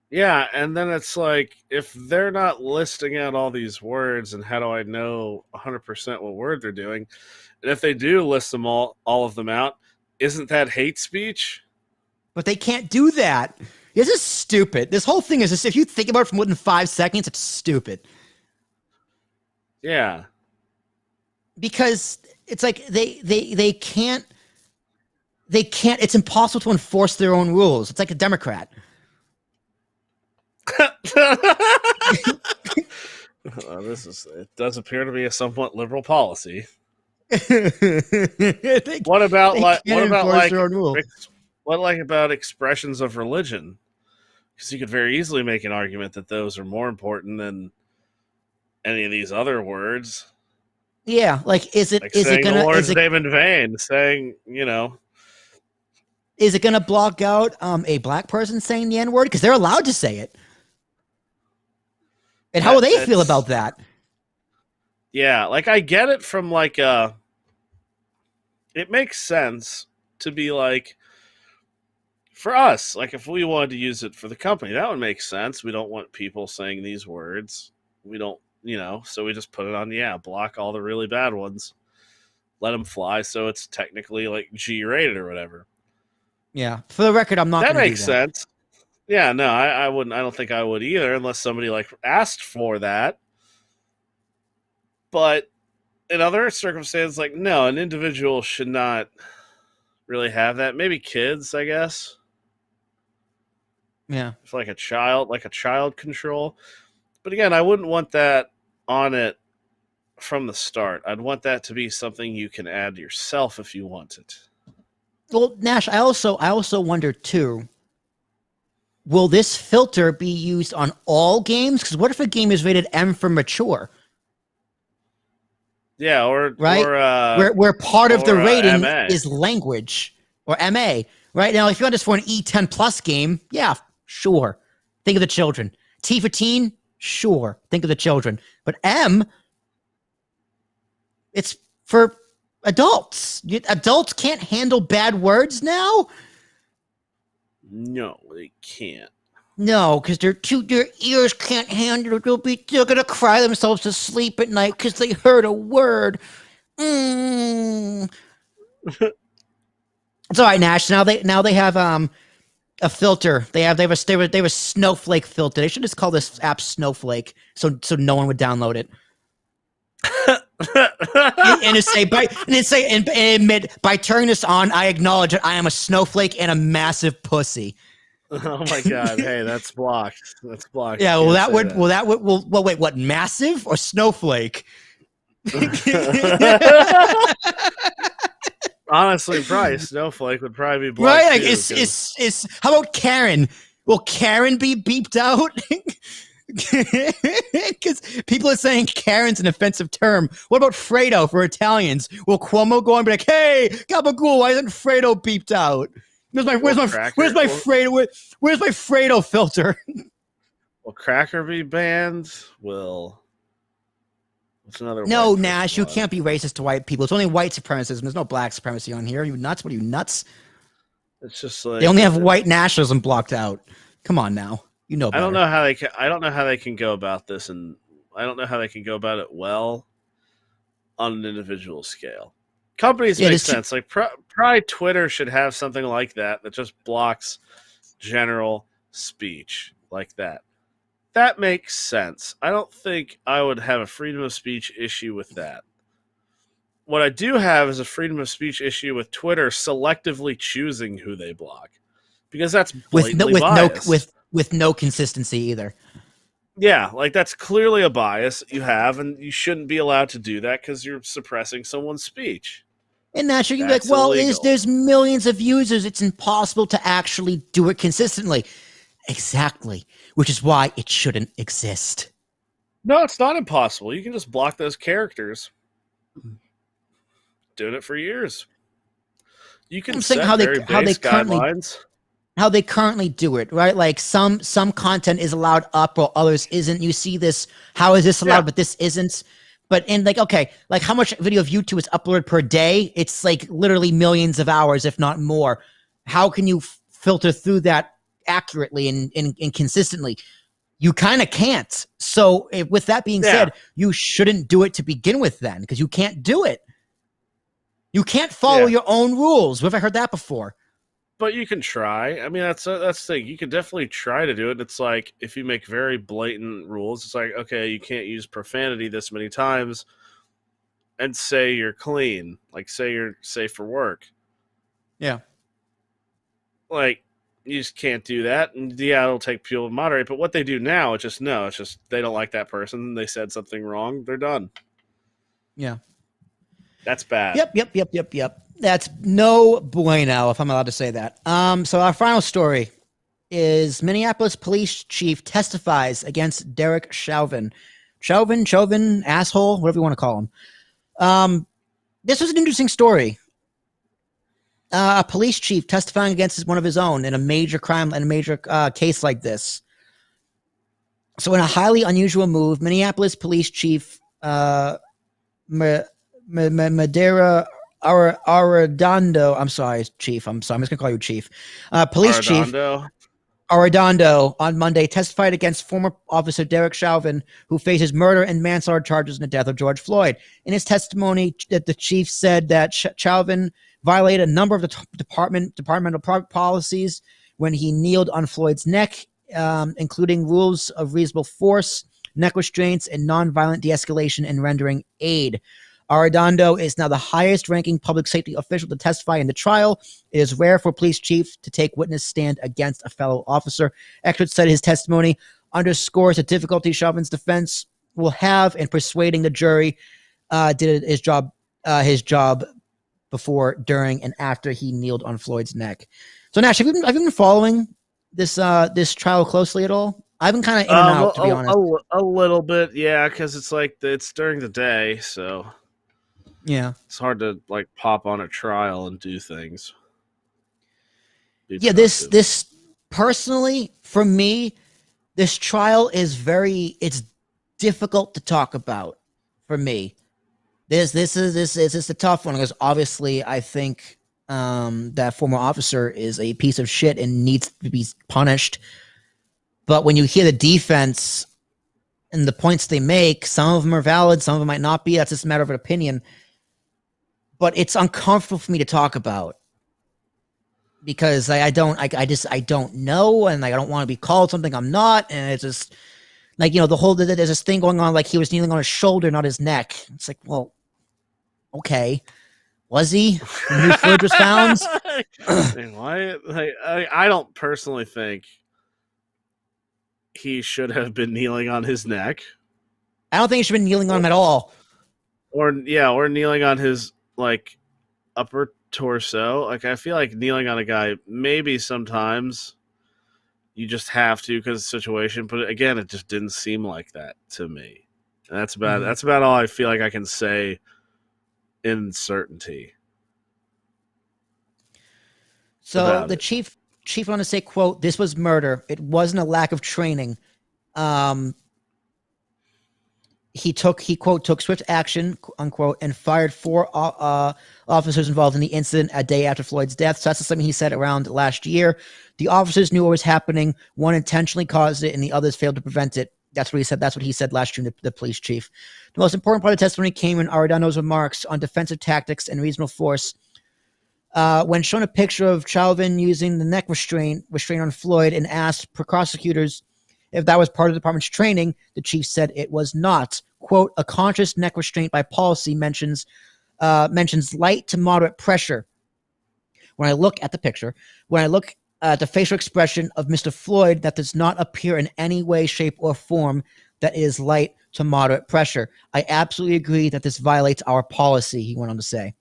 S1: Yeah, and then it's like, if they're not listing out all these words, and how do I know 100% what word they're doing? And if they do list them all of them out, isn't that hate speech?
S2: But they can't do that. This is stupid. This whole thing is just, if you think about it for more than 5 seconds, it's stupid.
S1: Yeah.
S2: Because it's like they can't, it's impossible to enforce their own rules. It's like a Democrat.
S1: It does appear to be a somewhat liberal policy.
S2: They,
S1: What about expressions of religion? Because you could very easily make an argument that those are more important than any of these other words.
S2: Yeah, like is it
S1: saying
S2: gonna,
S1: the Lord's name in vain? Saying,
S2: is it gonna block out a black person saying the N-word, because they're allowed to say it? And how will they feel about that?
S1: Yeah, like, I get it from like it makes sense to be like, for us, like, if we wanted to use it for the company, that would make sense. We don't want people saying these words. We don't, so we just put it on, block all the really bad ones. Let them fly, so it's technically like G-rated or whatever.
S2: Yeah, for the record, I'm not
S1: that
S2: gonna
S1: makes
S2: do that.
S1: sense. Yeah, no, I wouldn't. I don't think I would either, unless somebody like asked for that. But in other circumstances, like, no, an individual should not really have that. Maybe kids, I guess.
S2: Yeah,
S1: If like a child control. But again, I wouldn't want that on it from the start. I'd want that to be something you can add yourself if you want it.
S2: well, Nash, I also wonder too, will this filter be used on all games? Because what if a game is rated M for mature?
S1: Yeah, or
S2: where part of the rating
S1: MA.
S2: is language, or MA. Right now, if you want this for an E10 plus game, yeah, sure. Think of the children. T for teen, sure. Think of the children. But M, it's for adults. Adults can't handle bad words now.
S1: No, they can't.
S2: No, because their ears can't handle it. They're gonna cry themselves to sleep at night because they heard a word. It's all right, Nash. Now they have a filter. They have a snowflake filter. They should just call this app Snowflake, so no one would download it. and admit, by turning this on, I acknowledge that I am a snowflake and a massive pussy.
S1: Oh my god! Hey, that's blocked. That's blocked.
S2: Yeah, wait, what? Massive or snowflake?
S1: Honestly, probably snowflake would probably be blocked.
S2: Right? Like,
S1: too,
S2: how about Karen? Will Karen be beeped out? Because people are saying Karen's an offensive term. What about Fredo for Italians? Will Cuomo go and be like, "Hey, Gabagool, why isn't Fredo beeped out? Where's my Fredo filter?"
S1: Will Cracker be banned? What's another?
S2: No, Nash, you can't be racist to white people. It's only white supremacism. There's no black supremacy on here. Are you nuts? What are you, nuts?
S1: It's just like,
S2: they only have white nationalism blocked out. Come on now. You know better.
S1: I don't know how they can go about this, and I don't know how they can go about it well on an individual scale. Companies make sense. Like, probably Twitter should have something like that just blocks general speech like that. That makes sense. I don't think I would have a freedom of speech issue with that. What I do have is a freedom of speech issue with Twitter selectively choosing who they block, because that's blatantly biased.
S2: With no consistency either.
S1: Yeah, like, that's clearly a bias that you have, and you shouldn't be allowed to do that because you're suppressing someone's speech.
S2: And naturally, you can be like, well, there's millions of users. It's impossible to actually do it consistently. Exactly. Which is why it shouldn't exist.
S1: No, it's not impossible. You can just block those characters. Doing it for years. You can
S2: I'm saying
S1: set very base guidelines.
S2: how they currently do it, right? Like some content is allowed up or others isn't. You see this, how is this allowed,
S1: Yeah,
S2: but this isn't? But in like, okay, like how much video of YouTube is uploaded per day? It's like literally millions of hours, if not more. How can you filter through that accurately and consistently? You kind of can't. So with that being
S1: yeah,
S2: said, you shouldn't do it to begin with then, because you can't do it. You can't follow
S1: yeah.
S2: your own rules. Where have I heard that before?
S1: But you can try. I mean, that's the thing. You can definitely try to do it. It's like if you make very blatant rules, it's like okay, you can't use profanity this many times, and say you're clean. Like say you're safe for work.
S2: Yeah.
S1: Like you just can't do that. And yeah, it'll take people to moderate. But what they do now, it's just no. It's just they don't like that person. They said something wrong. They're done.
S2: Yeah.
S1: That's bad.
S2: Yep. That's no bueno, if I'm allowed to say that. So our final story is Minneapolis police chief testifies against Derek Chauvin. Chauvin, asshole, whatever you want to call him. This was an interesting story. A police chief testifying against one of his own in a major crime, in a major case like this. So in a highly unusual move, Minneapolis police chief Madeira Arredondo. I'm sorry, Chief. I'm sorry. I'm just gonna call you Chief. Police Chief Arredondo on Monday testified against former officer Derek Chauvin, who faces murder and manslaughter charges in the death of George Floyd. In his testimony, that the chief said that Chauvin violated a number of the departmental policies when he kneeled on Floyd's neck, including rules of reasonable force, neck restraints, and nonviolent de-escalation and rendering aid. Arredondo is now the highest-ranking public safety official to testify in the trial. It is rare for a police chief to take witness stand against a fellow officer. Experts said his testimony underscores the difficulty Chauvin's defense will have in persuading the jury did his job before, during, and after he kneeled on Floyd's neck. So, Nash, have you been following this trial closely at all? I've been kind of in and out, to be honest.
S1: A little bit, yeah, because it's like it's during the day, so
S2: Yeah.
S1: it's hard to like pop on a trial and do things.
S2: Yeah, this personally, for me, this trial is it's difficult to talk about for me. This is a tough one because obviously I think that former officer is a piece of shit and needs to be punished. But when you hear the defense and the points they make, some of them are valid, some of them might not be. That's just a matter of an opinion. But it's uncomfortable for me to talk about because I don't know, and like I don't want to be called something I'm not, and it's just like, you know, there's this thing going on like he was kneeling on his shoulder, not his neck. It's like, well, okay, was he? When new footage was found.
S1: Why? Like, I don't personally think he should have been kneeling on his neck.
S2: I don't think he should have been kneeling on him at all.
S1: Or kneeling on his like upper torso. Like I feel like kneeling on a guy, maybe sometimes you just have to because of the situation, but again, it just didn't seem like that to me. And that's about all I feel like I can say in certainty.
S2: So the chief wanted to say, quote, "This was murder. It wasn't a lack of training." He took swift action, unquote, and fired 4 officers involved in the incident a day after Floyd's death. So that's something he said around last year. The officers knew what was happening. One intentionally caused it, and the others failed to prevent it. That's what he said. That's what he said last year, the police chief. The most important part of the testimony came in Arredondo's remarks on defensive tactics and reasonable force. When shown a picture of Chauvin using the neck restraint on Floyd and asked prosecutors if that was part of the department's training, the chief said it was not. Quote, "A conscious neck restraint by policy mentions light to moderate pressure. When I look at the picture, when I look at the facial expression of Mr. Floyd, that does not appear in any way, shape, or form that is light to moderate pressure. I absolutely agree that this violates our policy," he went on to say.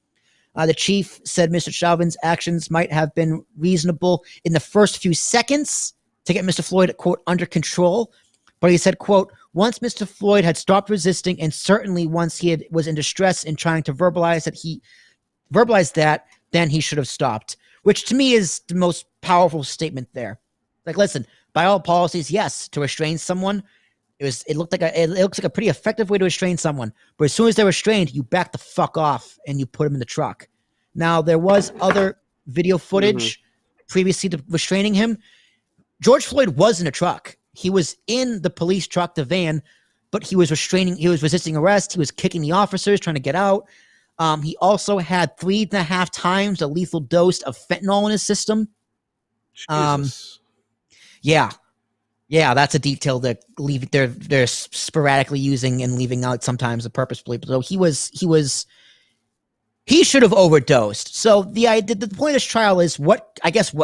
S2: The chief said Mr. Chauvin's actions might have been reasonable in the first few seconds, to get Mr. Floyd, quote, under control. But he said, quote, once Mr. Floyd had stopped resisting, and certainly once was in distress in trying to verbalize that, then he should have stopped. Which to me is the most powerful statement there. Like, listen, by all policies, yes, to restrain someone, it looks like a pretty effective way to restrain someone. But as soon as they're restrained, you back the fuck off and you put them in the truck. Now, there was other video footage previously to restraining him. George Floyd was in a truck. He was in the police truck, the van, but he was resisting arrest. He was kicking the officers, trying to get out. He also had 3.5 times the lethal dose of fentanyl in his system.
S1: Jesus.
S2: Yeah, that's a detail that they're sporadically using and leaving out sometimes purposefully. So he should have overdosed. So the point of this trial is what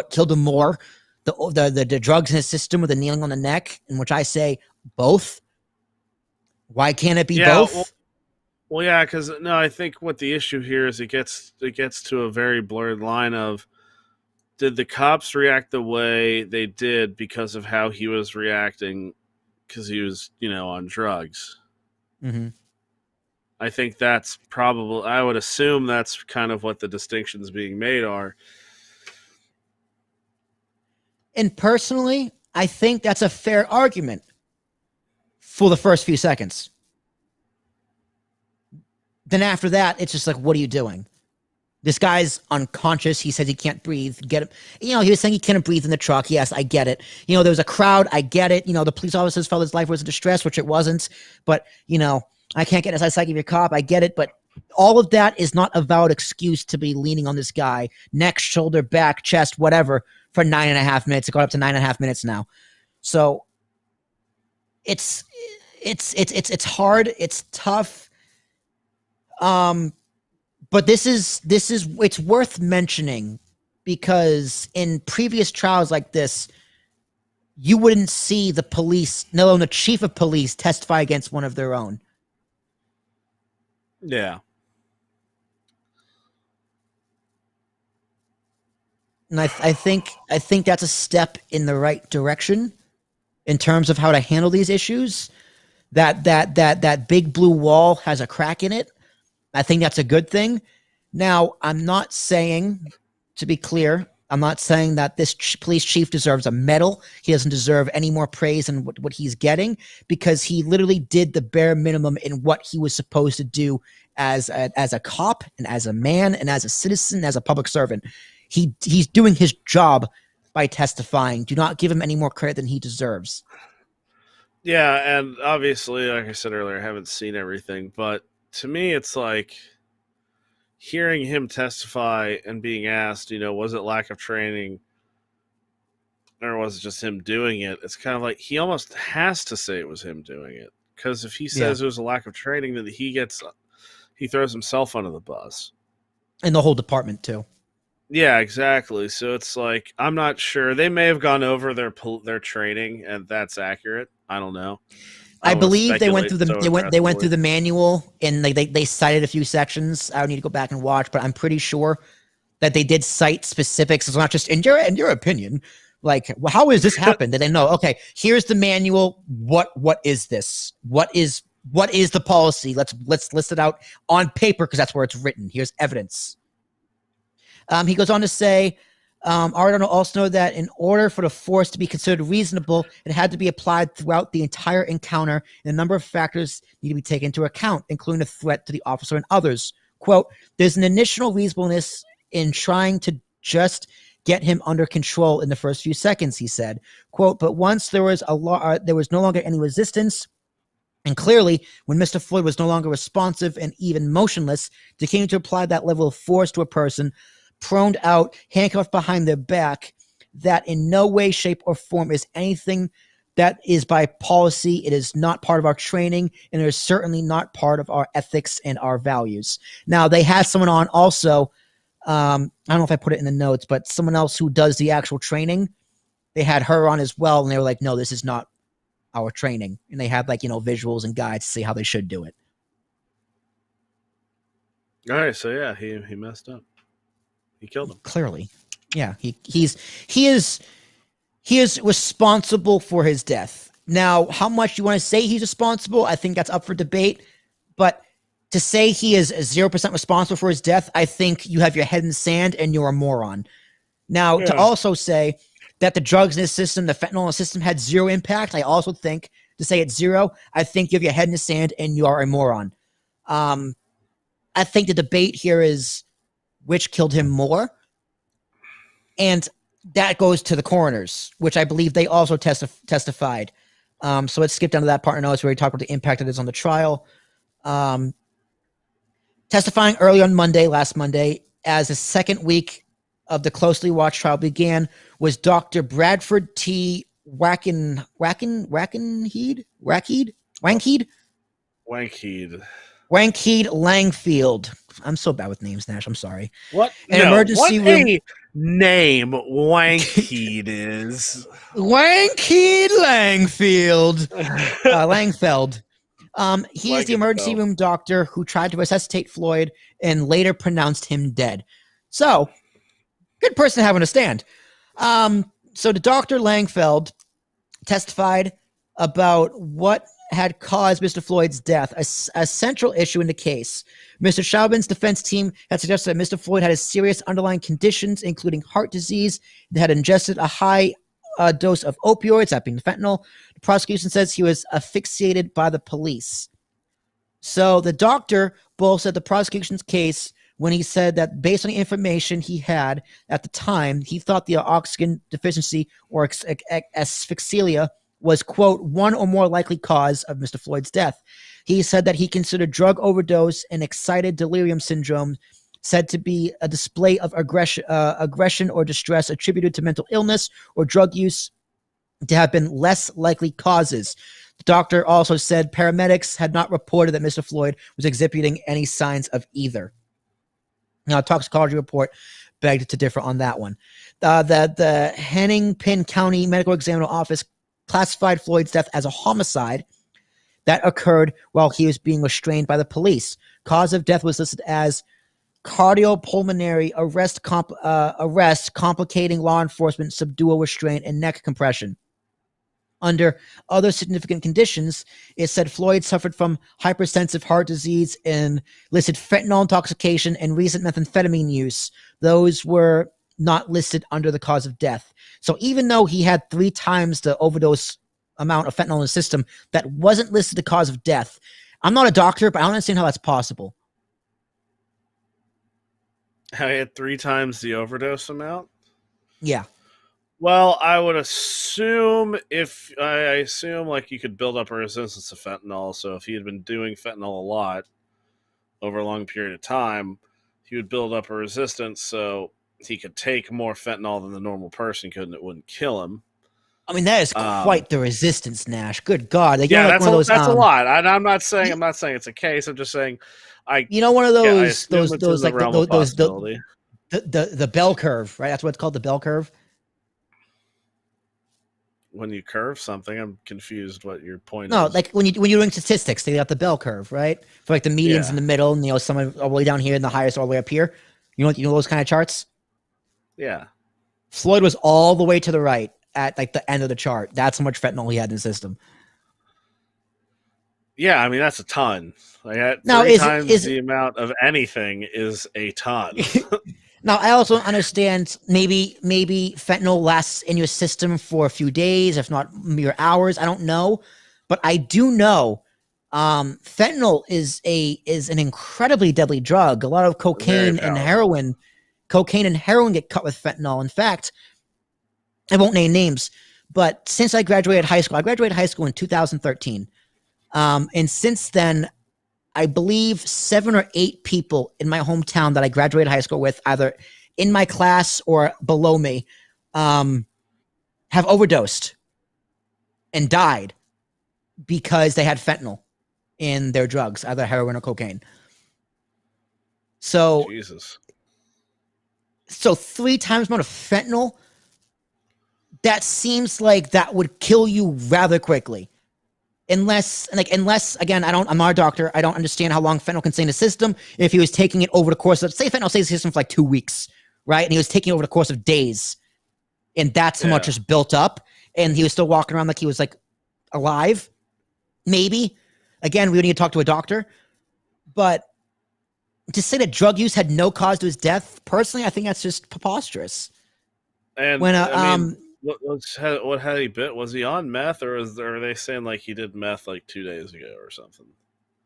S2: killed him more, the drugs in his system or the kneeling on the neck, in which I say both. Why can't it be both?
S1: Well, yeah, because no, I think what the issue here is it gets to a very blurred line of, did the cops react the way they did because of how he was reacting because he was, on drugs?
S2: Mm-hmm.
S1: I think that's probably, I would assume that's kind of what the distinctions being made are.
S2: And personally, I think that's a fair argument for the first few seconds. Then after that, it's just like, what are you doing? This guy's unconscious. He says he can't breathe. Get him. He was saying he couldn't breathe in the truck. Yes, I get it. There was a crowd. I get it. The police officers felt his life was in distress, which it wasn't. But, I can't get inside psyche of your cop. I get it. But all of that is not a valid excuse to be leaning on this guy, neck, shoulder, back, chest, whatever, for 9.5 minutes. It got up to 9.5 minutes now. So it's hard. It's tough. But it's worth mentioning because in previous trials like this, you wouldn't see the police, let alone the chief of police, testify against one of their own.
S1: Yeah.
S2: And I think that's a step in the right direction in terms of how to handle these issues. That big blue wall has a crack in it. I think that's a good thing. Now, I'm not saying, to be clear, I'm not saying that this police chief deserves a medal. He doesn't deserve any more praise than what he's getting, because he literally did the bare minimum in what he was supposed to do as a cop and as a man and as a citizen, as a public servant. He's doing his job by testifying. Do not give him any more credit than he deserves.
S1: Yeah, and obviously, like I said earlier, I haven't seen everything, but to me, it's like hearing him testify and being asked, was it lack of training or was it just him doing it? It's kind of like he almost has to say it was him doing it, because if he says it was a lack of training, then he throws himself under the bus.
S2: And the whole department too.
S1: Yeah, exactly. So it's like, I'm not sure. They may have gone over their training, and that's accurate. I don't know.
S2: I believe they went through the manual, and they cited a few sections. I would need to go back and watch, but I'm pretty sure that they did cite specifics. It's not just in your opinion. Like, well, how has this happened? Did they know? Okay, here's the manual. What is this? What is the policy? Let's list it out on paper, because that's where it's written. Here's evidence. He goes on to say, Arlines also noted that in order for the force to be considered reasonable, it had to be applied throughout the entire encounter, and a number of factors need to be taken into account, including the threat to the officer and others. Quote, there's an initial reasonableness in trying to just get him under control in the first few seconds, he said. Quote, but once there was no longer any resistance, and clearly, when Mr. Floyd was no longer responsive and even motionless, they came to apply that level of force to a person proned out, handcuffed behind their back, that in no way, shape, or form is anything that is by policy. It is not part of our training, and it is certainly not part of our ethics and our values. Now, they had someone on also, I don't know if I put it in the notes, but someone else who does the actual training, they had her on as well, and they were like, no, this is not our training. And they had visuals and guides to see how they should do it.
S1: All right, so yeah, he messed up. He killed him.
S2: Clearly. Yeah, he is He is responsible for his death. Now, how much you want to say he's responsible, I think that's up for debate. But to say he is 0% responsible for his death, I think you have your head in the sand and you're a moron. Now, to also say that the drugs in his system, the fentanyl in his system had zero impact, I also think to say it's zero, I think you have your head in the sand and you are a moron. I think the debate here is which killed him more. And that goes to the coroners, which I believe they also testified. So let's skip down to that part of notes where we talk about the impact it is on the trial. Testifying early on Monday, last Monday, as the second week of the closely watched trial began, was Dr. Bradford T. Wankheed? Wankheed Langfield. I'm so bad with names, Nash. I'm sorry.
S1: What?
S2: An emergency
S1: what
S2: room.
S1: A name Wankheed is.
S2: Wankheed Langfield. Langfeld. He's the emergency room doctor who tried to resuscitate Floyd and later pronounced him dead. So, good person to have on a stand. So the Dr. Langfeld testified about what had caused Mr. Floyd's death, a central issue in the case. Mr. Chauvin's defense team had suggested that Mr. Floyd had serious underlying conditions, including heart disease, that had ingested a high dose of opioids, that being fentanyl. The prosecution says he was asphyxiated by the police. So the doctor bolstered the prosecution's case when he said that based on the information he had at the time, he thought the oxygen deficiency or asphyxia was, quote, one or more likely cause of Mr. Floyd's death. He said that he considered drug overdose and excited delirium syndrome said to be a display of aggression or distress attributed to mental illness or drug use to have been less likely causes. The doctor also said paramedics had not reported that Mr. Floyd was exhibiting any signs of either. Now, a toxicology report begged to differ on that one. The Hennepin County Medical Examiner Office classified Floyd's death as a homicide that occurred while he was being restrained by the police. Cause of death was listed as cardiopulmonary arrest complicating law enforcement subdual restraint and neck compression. Under other significant conditions, it said Floyd suffered from hypertensive heart disease and listed fentanyl intoxication and recent methamphetamine use. Those were not listed under the cause of death. So even though he had 3 times the overdose amount of fentanyl in his system, that wasn't listed the cause of death. I'm not a doctor, but I don't understand how that's possible.
S1: I had 3 times the overdose amount?
S2: Yeah.
S1: Well, I would assume I assume like you could build up a resistance to fentanyl. So if he had been doing fentanyl a lot over a long period of time, he would build up a resistance so he could take more fentanyl than the normal person could, and it wouldn't kill him.
S2: I mean, that is quite the resistance, Nash. Good God! Like,
S1: yeah,
S2: that's
S1: a lot. I'm not saying it's a case. I'm just saying
S2: one of those
S1: like
S2: the bell curve, right? That's what it's called, the bell curve.
S1: When you curve something, I'm confused what your point is.
S2: No, like when you're doing statistics, they got the bell curve, right? For like the medians in the middle, and some all the way down here, and the highest all the way up here. You know those kind of charts.
S1: Yeah.
S2: Floyd was all the way to the right at like the end of the chart. That's how much fentanyl he had in his system.
S1: Yeah, I mean that's a ton. Like three times the amount of anything is a ton.
S2: Now, I also understand maybe fentanyl lasts in your system for a few days, if not mere hours. I don't know, but I do know fentanyl is an incredibly deadly drug. A lot of cocaine and heroin get cut with fentanyl. In fact, I won't name names, but since I graduated high school in 2013, and since then, I believe 7 or 8 people in my hometown that I graduated high school with, either in my class or below me, have overdosed and died because they had fentanyl in their drugs, either heroin or cocaine. So,
S1: Jesus.
S2: So 3 times the amount of fentanyl, that seems like that would kill you rather quickly. Unless, again, I'm not a doctor. I don't understand how long fentanyl can stay in the system. If he was taking it over the course of, say fentanyl stays in the system for like 2 weeks, right? And he was taking it over the course of days. and that's how much was built up, and he was still walking around like he was like alive. Maybe. Again, we would need to talk to a doctor. But to say that drug use had no cause to his death, personally, I think that's just preposterous.
S1: And
S2: When
S1: I mean, what had he been? Was he on meth, or are they saying like he did meth like 2 days ago or something?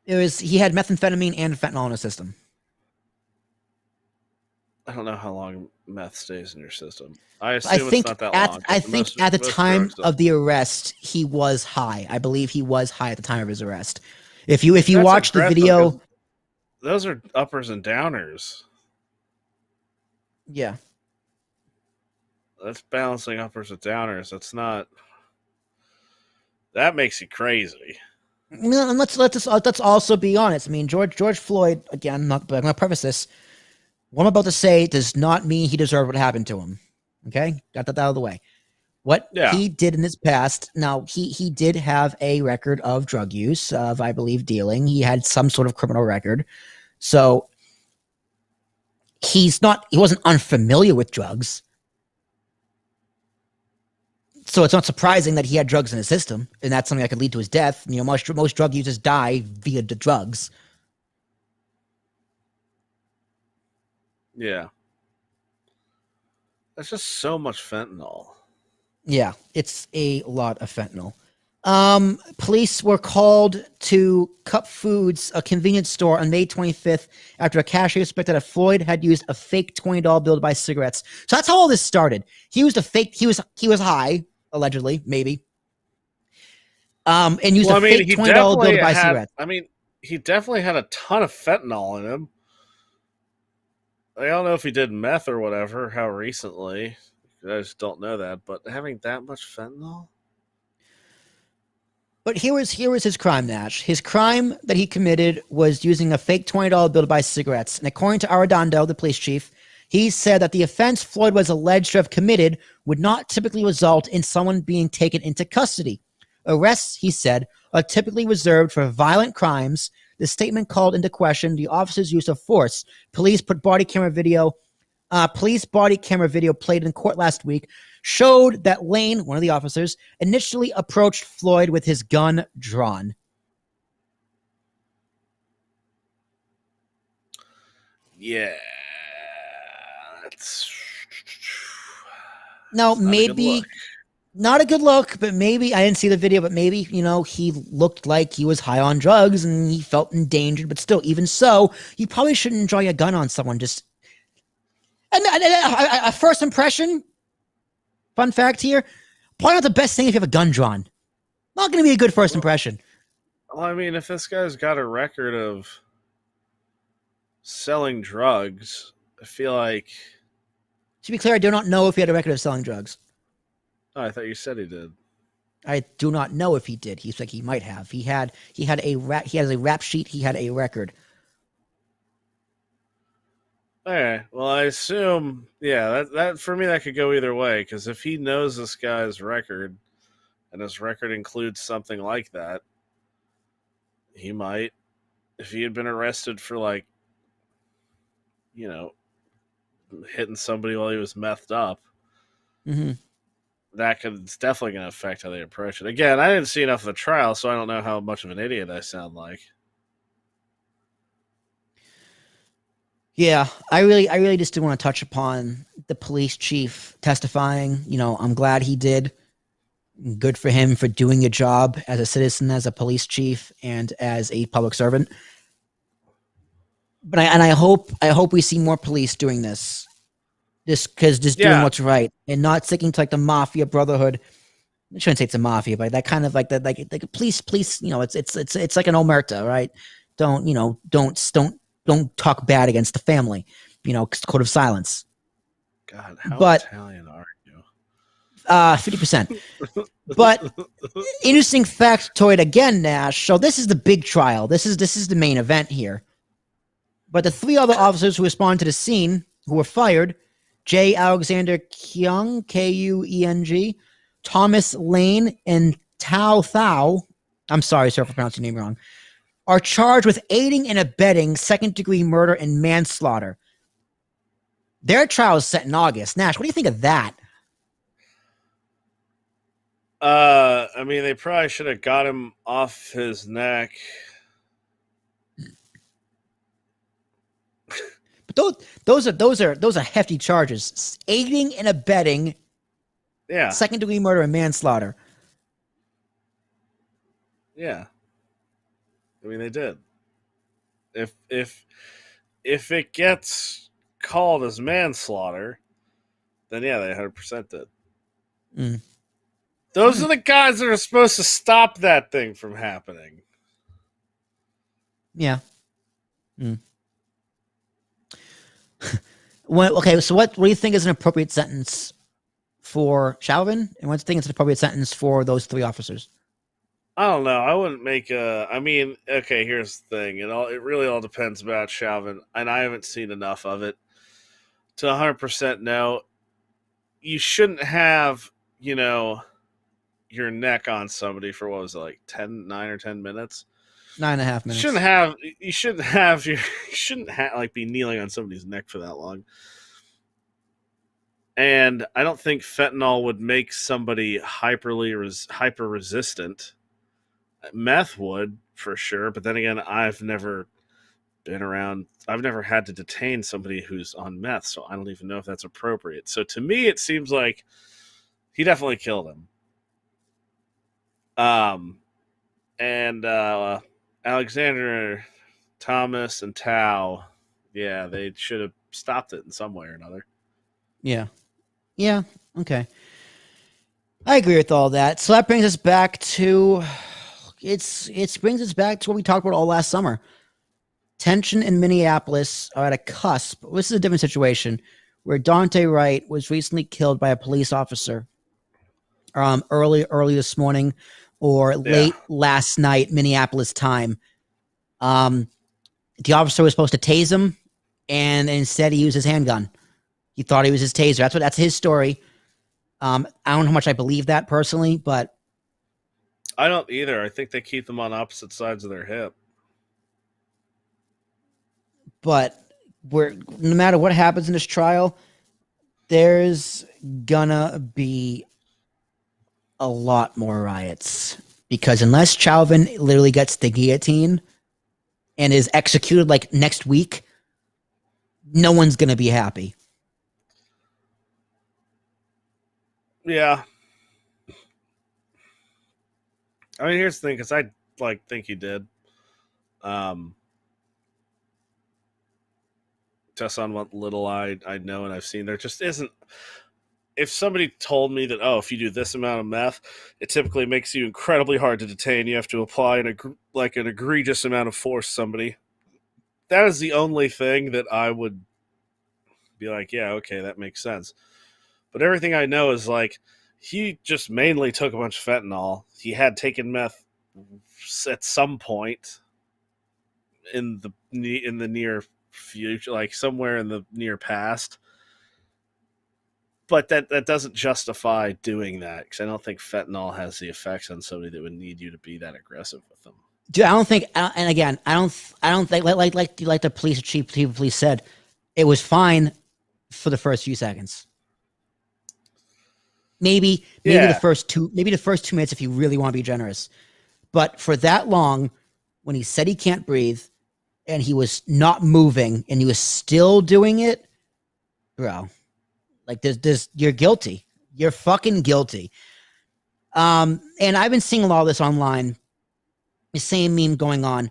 S2: he had methamphetamine and fentanyl in his system.
S1: I don't know how long meth stays in your system. I assume it's not that long.
S2: I think at the time of the arrest, he was high. I believe he was high at the time of his arrest. If you watch the video,
S1: those are uppers and downers.
S2: Yeah,
S1: that's balancing uppers and downers. That's not. That makes you crazy.
S2: And let's also be honest. I mean, George Floyd, again, I'm going to preface this. What I'm about to say does not mean he deserved what happened to him. Okay? Got that out of the way. What he did in his past, now he did have a record of drug use, of, I believe, dealing. He had some sort of criminal record. So he wasn't unfamiliar with drugs. So it's not surprising that he had drugs in his system, and that's something that could lead to his death. You know, most drug users die via the drugs.
S1: Yeah. That's just so much fentanyl.
S2: Yeah, it's a lot of fentanyl. Police were called to Cup Foods, a convenience store, on May 25th after a cashier suspected that Floyd had used a fake $20 bill to buy cigarettes. So that's how all this started. He used a fake. He was high, allegedly, maybe. And used a fake $20 bill to buy cigarettes.
S1: I mean, he definitely had a ton of fentanyl in him. I don't know if he did meth or whatever, how recently. I just don't know that. But having that much fentanyl?
S2: But here was his crime, Nash. His crime that he committed was using a fake $20 bill to buy cigarettes. And according to Arredondo, the police chief, he said that the offense Floyd was alleged to have committed would not typically result in someone being taken into custody. Arrests, he said, are typically reserved for violent crimes. The statement called into question the officer's use of force. Police body camera video played in court last week showed that Lane, one of the officers, initially approached Floyd with his gun drawn.
S1: Yeah. That's
S2: now maybe not a good look, but maybe I didn't see the video, but maybe, he looked like he was high on drugs and he felt endangered, but still, even so, you probably shouldn't draw your gun on someone. Just a first impression, fun fact here, probably not the best thing if you have a gun drawn. Not going to be a good first impression.
S1: Well, I mean, if this guy's got a record of selling drugs, I feel like...
S2: To be clear, I do not know if he had a record of selling drugs.
S1: Oh, I thought you said he did.
S2: I do not know if he did. He's like he might have. He has a rap sheet. He had a record.
S1: Okay, well, I assume, that for me that could go either way, because if he knows this guy's record, and his record includes something like that, he might, if he had been arrested for hitting somebody while he was methed up.
S2: Mm-hmm.
S1: It's definitely going to affect how they approach it. Again, I didn't see enough of the trial, so I don't know how much of an idiot I sound like.
S2: Yeah, I really just did want to touch upon the police chief testifying. I'm glad he did. Good for him for doing a job as a citizen, as a police chief, and as a public servant. But I hope we see more police doing this. Doing what's right and not sticking to the mafia brotherhood. I shouldn't say it's a mafia, but that kind of like police. It's like an omerta, right? Don't talk bad against the family. Code of silence.
S1: God, how Italian are you?
S2: 50%. But interesting factoid again, Nash. So this is the big trial. This is the main event here. But the three other officers who responded to the scene, who were fired, J. Alexander Keung, Kueng, Thomas Lane, and Tao Thao, I'm sorry, sir, for pronouncing your name wrong, are charged with aiding and abetting second-degree murder and manslaughter. Their trial is set in August. Nash, what do you think of that?
S1: I mean, they probably should have got him off his neck.
S2: But those are hefty charges: aiding and abetting,
S1: Yeah,
S2: second-degree murder, and manslaughter.
S1: yeah. I mean, they did. If if it gets called as manslaughter, then yeah, they 100% did.
S2: Mm.
S1: Those are the guys that are supposed to stop that thing from happening.
S2: Yeah. Mm. Okay, so what do you think is an appropriate sentence for Chauvin, and what do you think is an appropriate sentence for those 3 officers?
S1: I don't know. I wouldn't make a. I mean, okay. Here's the thing. It really all depends about Chauvin, and I haven't seen enough of it to 100% know. You shouldn't have, your neck on somebody for what was it, like 9 or 10 minutes.
S2: 9.5 minutes.
S1: You shouldn't have you shouldn't have like be kneeling on somebody's neck for that long. And I don't think fentanyl would make somebody hyper resistant. Meth would for sure, but then again, I've never had to detain somebody who's on meth, so I don't even know if that's appropriate. So to me, it seems like he definitely killed him. And Alexander, Thomas, and Tao, yeah, they should have stopped it in some way or another.
S2: Yeah. Yeah. Okay. I agree with all that. So that brings us back to what we talked about all last summer. Tension in Minneapolis are at a cusp. This is a different situation where Dante Wright was recently killed by a police officer early this morning or late last night, Minneapolis time. The officer was supposed to tase him, and instead he used his handgun. He thought he was his taser. That's his story. I don't know how much I believe that personally, but
S1: I don't either. I think they keep them on opposite sides of their hip.
S2: But no matter what happens in this trial, there's gonna be a lot more riots, because unless Chauvin literally gets the guillotine and is executed like next week, no one's gonna be happy.
S1: Yeah. I mean, here's the thing, because I think he did. Just on what little I know and I've seen, there just isn't. If somebody told me that, if you do this amount of meth, it typically makes you incredibly hard to detain. You have to apply an egregious amount of force to somebody. That is the only thing that I would be like, yeah, okay, that makes sense. But everything I know is like, he just mainly took a bunch of fentanyl. He had taken meth at some point in the near future, like somewhere in the near past. But that doesn't justify doing that, because I don't think fentanyl has the effects on somebody that would need you to be that aggressive with them.
S2: Dude, I don't think, and again, I don't think like the chief of police said, it was fine for the first few seconds. Maybe the first 2 minutes if you really want to be generous. But for that long, when he said he can't breathe and he was not moving and he was still doing it, bro, like there's you're guilty. You're fucking guilty. And I've been seeing a lot of this online. The same meme going on.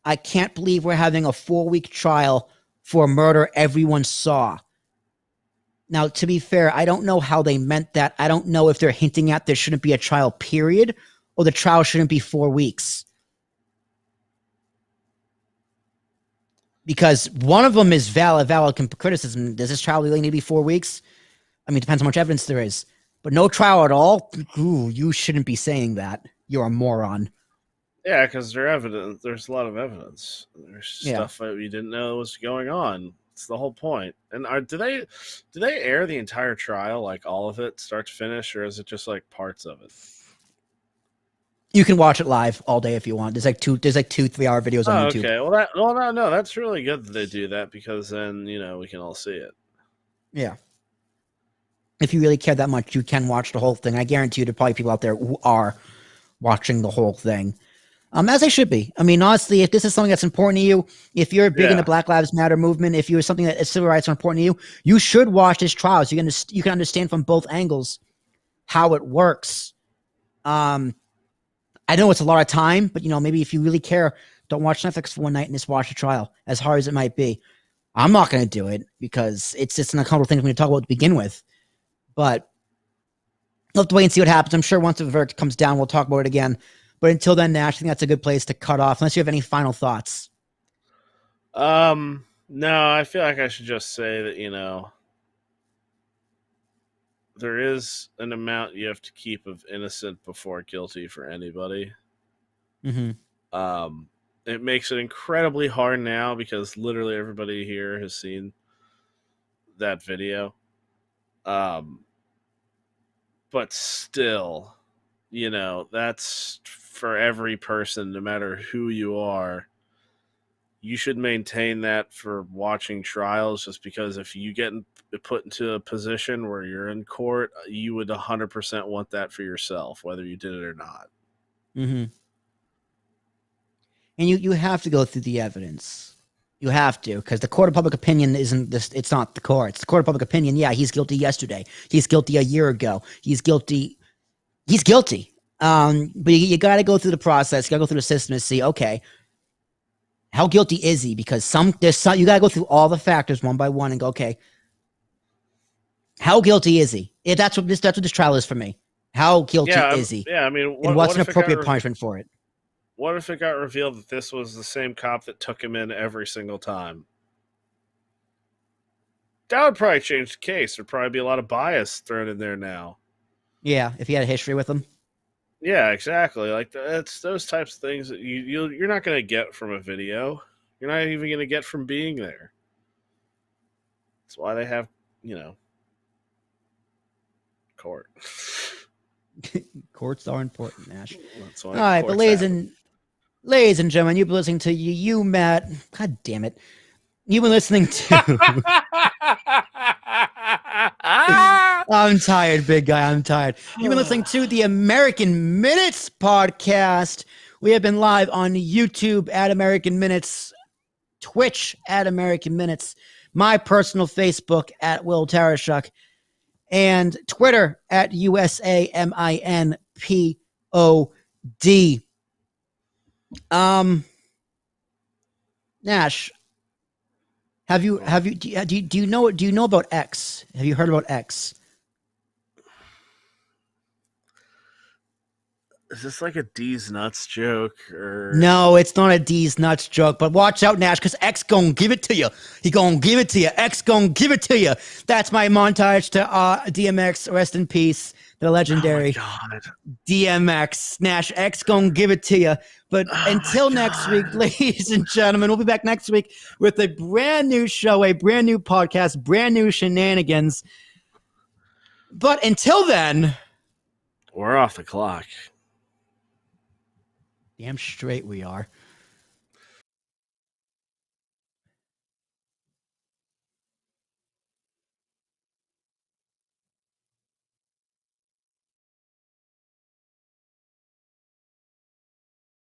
S2: I can't believe we're having a 4-week trial for a murder everyone saw. Now, to be fair, I don't know how they meant that. I don't know if they're hinting at there shouldn't be a trial period or the trial shouldn't be 4 weeks. Because one of them is valid criticism. Does this trial really need to be 4 weeks? I mean, it depends how much evidence there is. But no trial at all? Ooh, you shouldn't be saying that. You're a moron.
S1: Yeah, because there's a lot of evidence. There's stuff that we didn't know was going on. It's the whole point. And do they air the entire trial, like all of it, start to finish, or is it just like parts of it?
S2: You can watch it live all day if you want. There's like 2-3 hour videos on YouTube.
S1: Okay. No, that's really good that they do that, because then we can all see it.
S2: Yeah. if you really care that much, you can watch the whole thing. I guarantee you there are probably people out there who are watching the whole thing. As they should be. I mean, honestly, if this is something that's important to you, if you're big in the Black Lives Matter movement, if you're something that civil rights are important to you, you should watch this trial. So you can understand from both angles how it works. I know it's a lot of time, but maybe if you really care, don't watch Netflix for one night and just watch the trial, as hard as it might be. I'm not going to do it because it's just an uncomfortable thing for me to talk about to begin with. But we'll have to wait and see what happens. I'm sure once the verdict comes down, we'll talk about it again. But until then, Nash, I think that's a good place to cut off, unless you have any final thoughts.
S1: No, I feel like I should just say that, there is an amount you have to keep of innocent before guilty for anybody.
S2: Mm-hmm.
S1: It makes it incredibly hard now because literally everybody here has seen that video. But still, that's for every person, no matter who you are. You should maintain that for watching trials, just because if you get put into a position where you're in court, you would 100% want that for yourself, whether you did it or not.
S2: Mm-hmm. And you have to go through the evidence. You have to, because the court of public opinion isn't this. It's not the courts. The court of public opinion. Yeah, he's guilty yesterday. He's guilty a year ago. He's guilty. He's guilty. But you got to go through the process. You got to go through the system to see, okay, how guilty is he? Because you got to go through all the factors one by one and go, okay, how guilty is he? That's what this trial is for me. How guilty is he?
S1: Yeah, I mean,
S2: and what's an appropriate punishment for it?
S1: What if it got revealed that this was the same cop that took him in every single time? That would probably change the case. There'd probably be a lot of bias thrown in there now.
S2: Yeah, if he had a history with him.
S1: Yeah, exactly. Like, it's those types of things that you're not going to get from a video. You're not even going to get from being there. That's why they have, court.
S2: Courts are important, Nash.
S1: That's
S2: why. All right, but ladies and gentlemen, you've been listening to you, Matt. God damn it. You've been listening to... I'm tired, big guy. I'm tired. You've been listening to the American Minutes podcast. We have been live on YouTube at American Minutes, Twitch at American Minutes, my personal Facebook at Will Tarashuk, and Twitter at USAMINPOD. Nash, do you know about X? Have you heard about X?
S1: Is this like a D's nuts joke? Or
S2: no, it's not a D's nuts joke. But watch out, Nash, because X gonna give it to you. He gonna give it to you. X gonna give it to you. That's my montage to DMX. Rest in peace, the legendary DMX. Nash, X gonna give it to you. But until next week, ladies and gentlemen, we'll be back next week with a brand new show, a brand new podcast, brand new shenanigans. But until then,
S1: we're off the clock.
S2: Damn straight we are.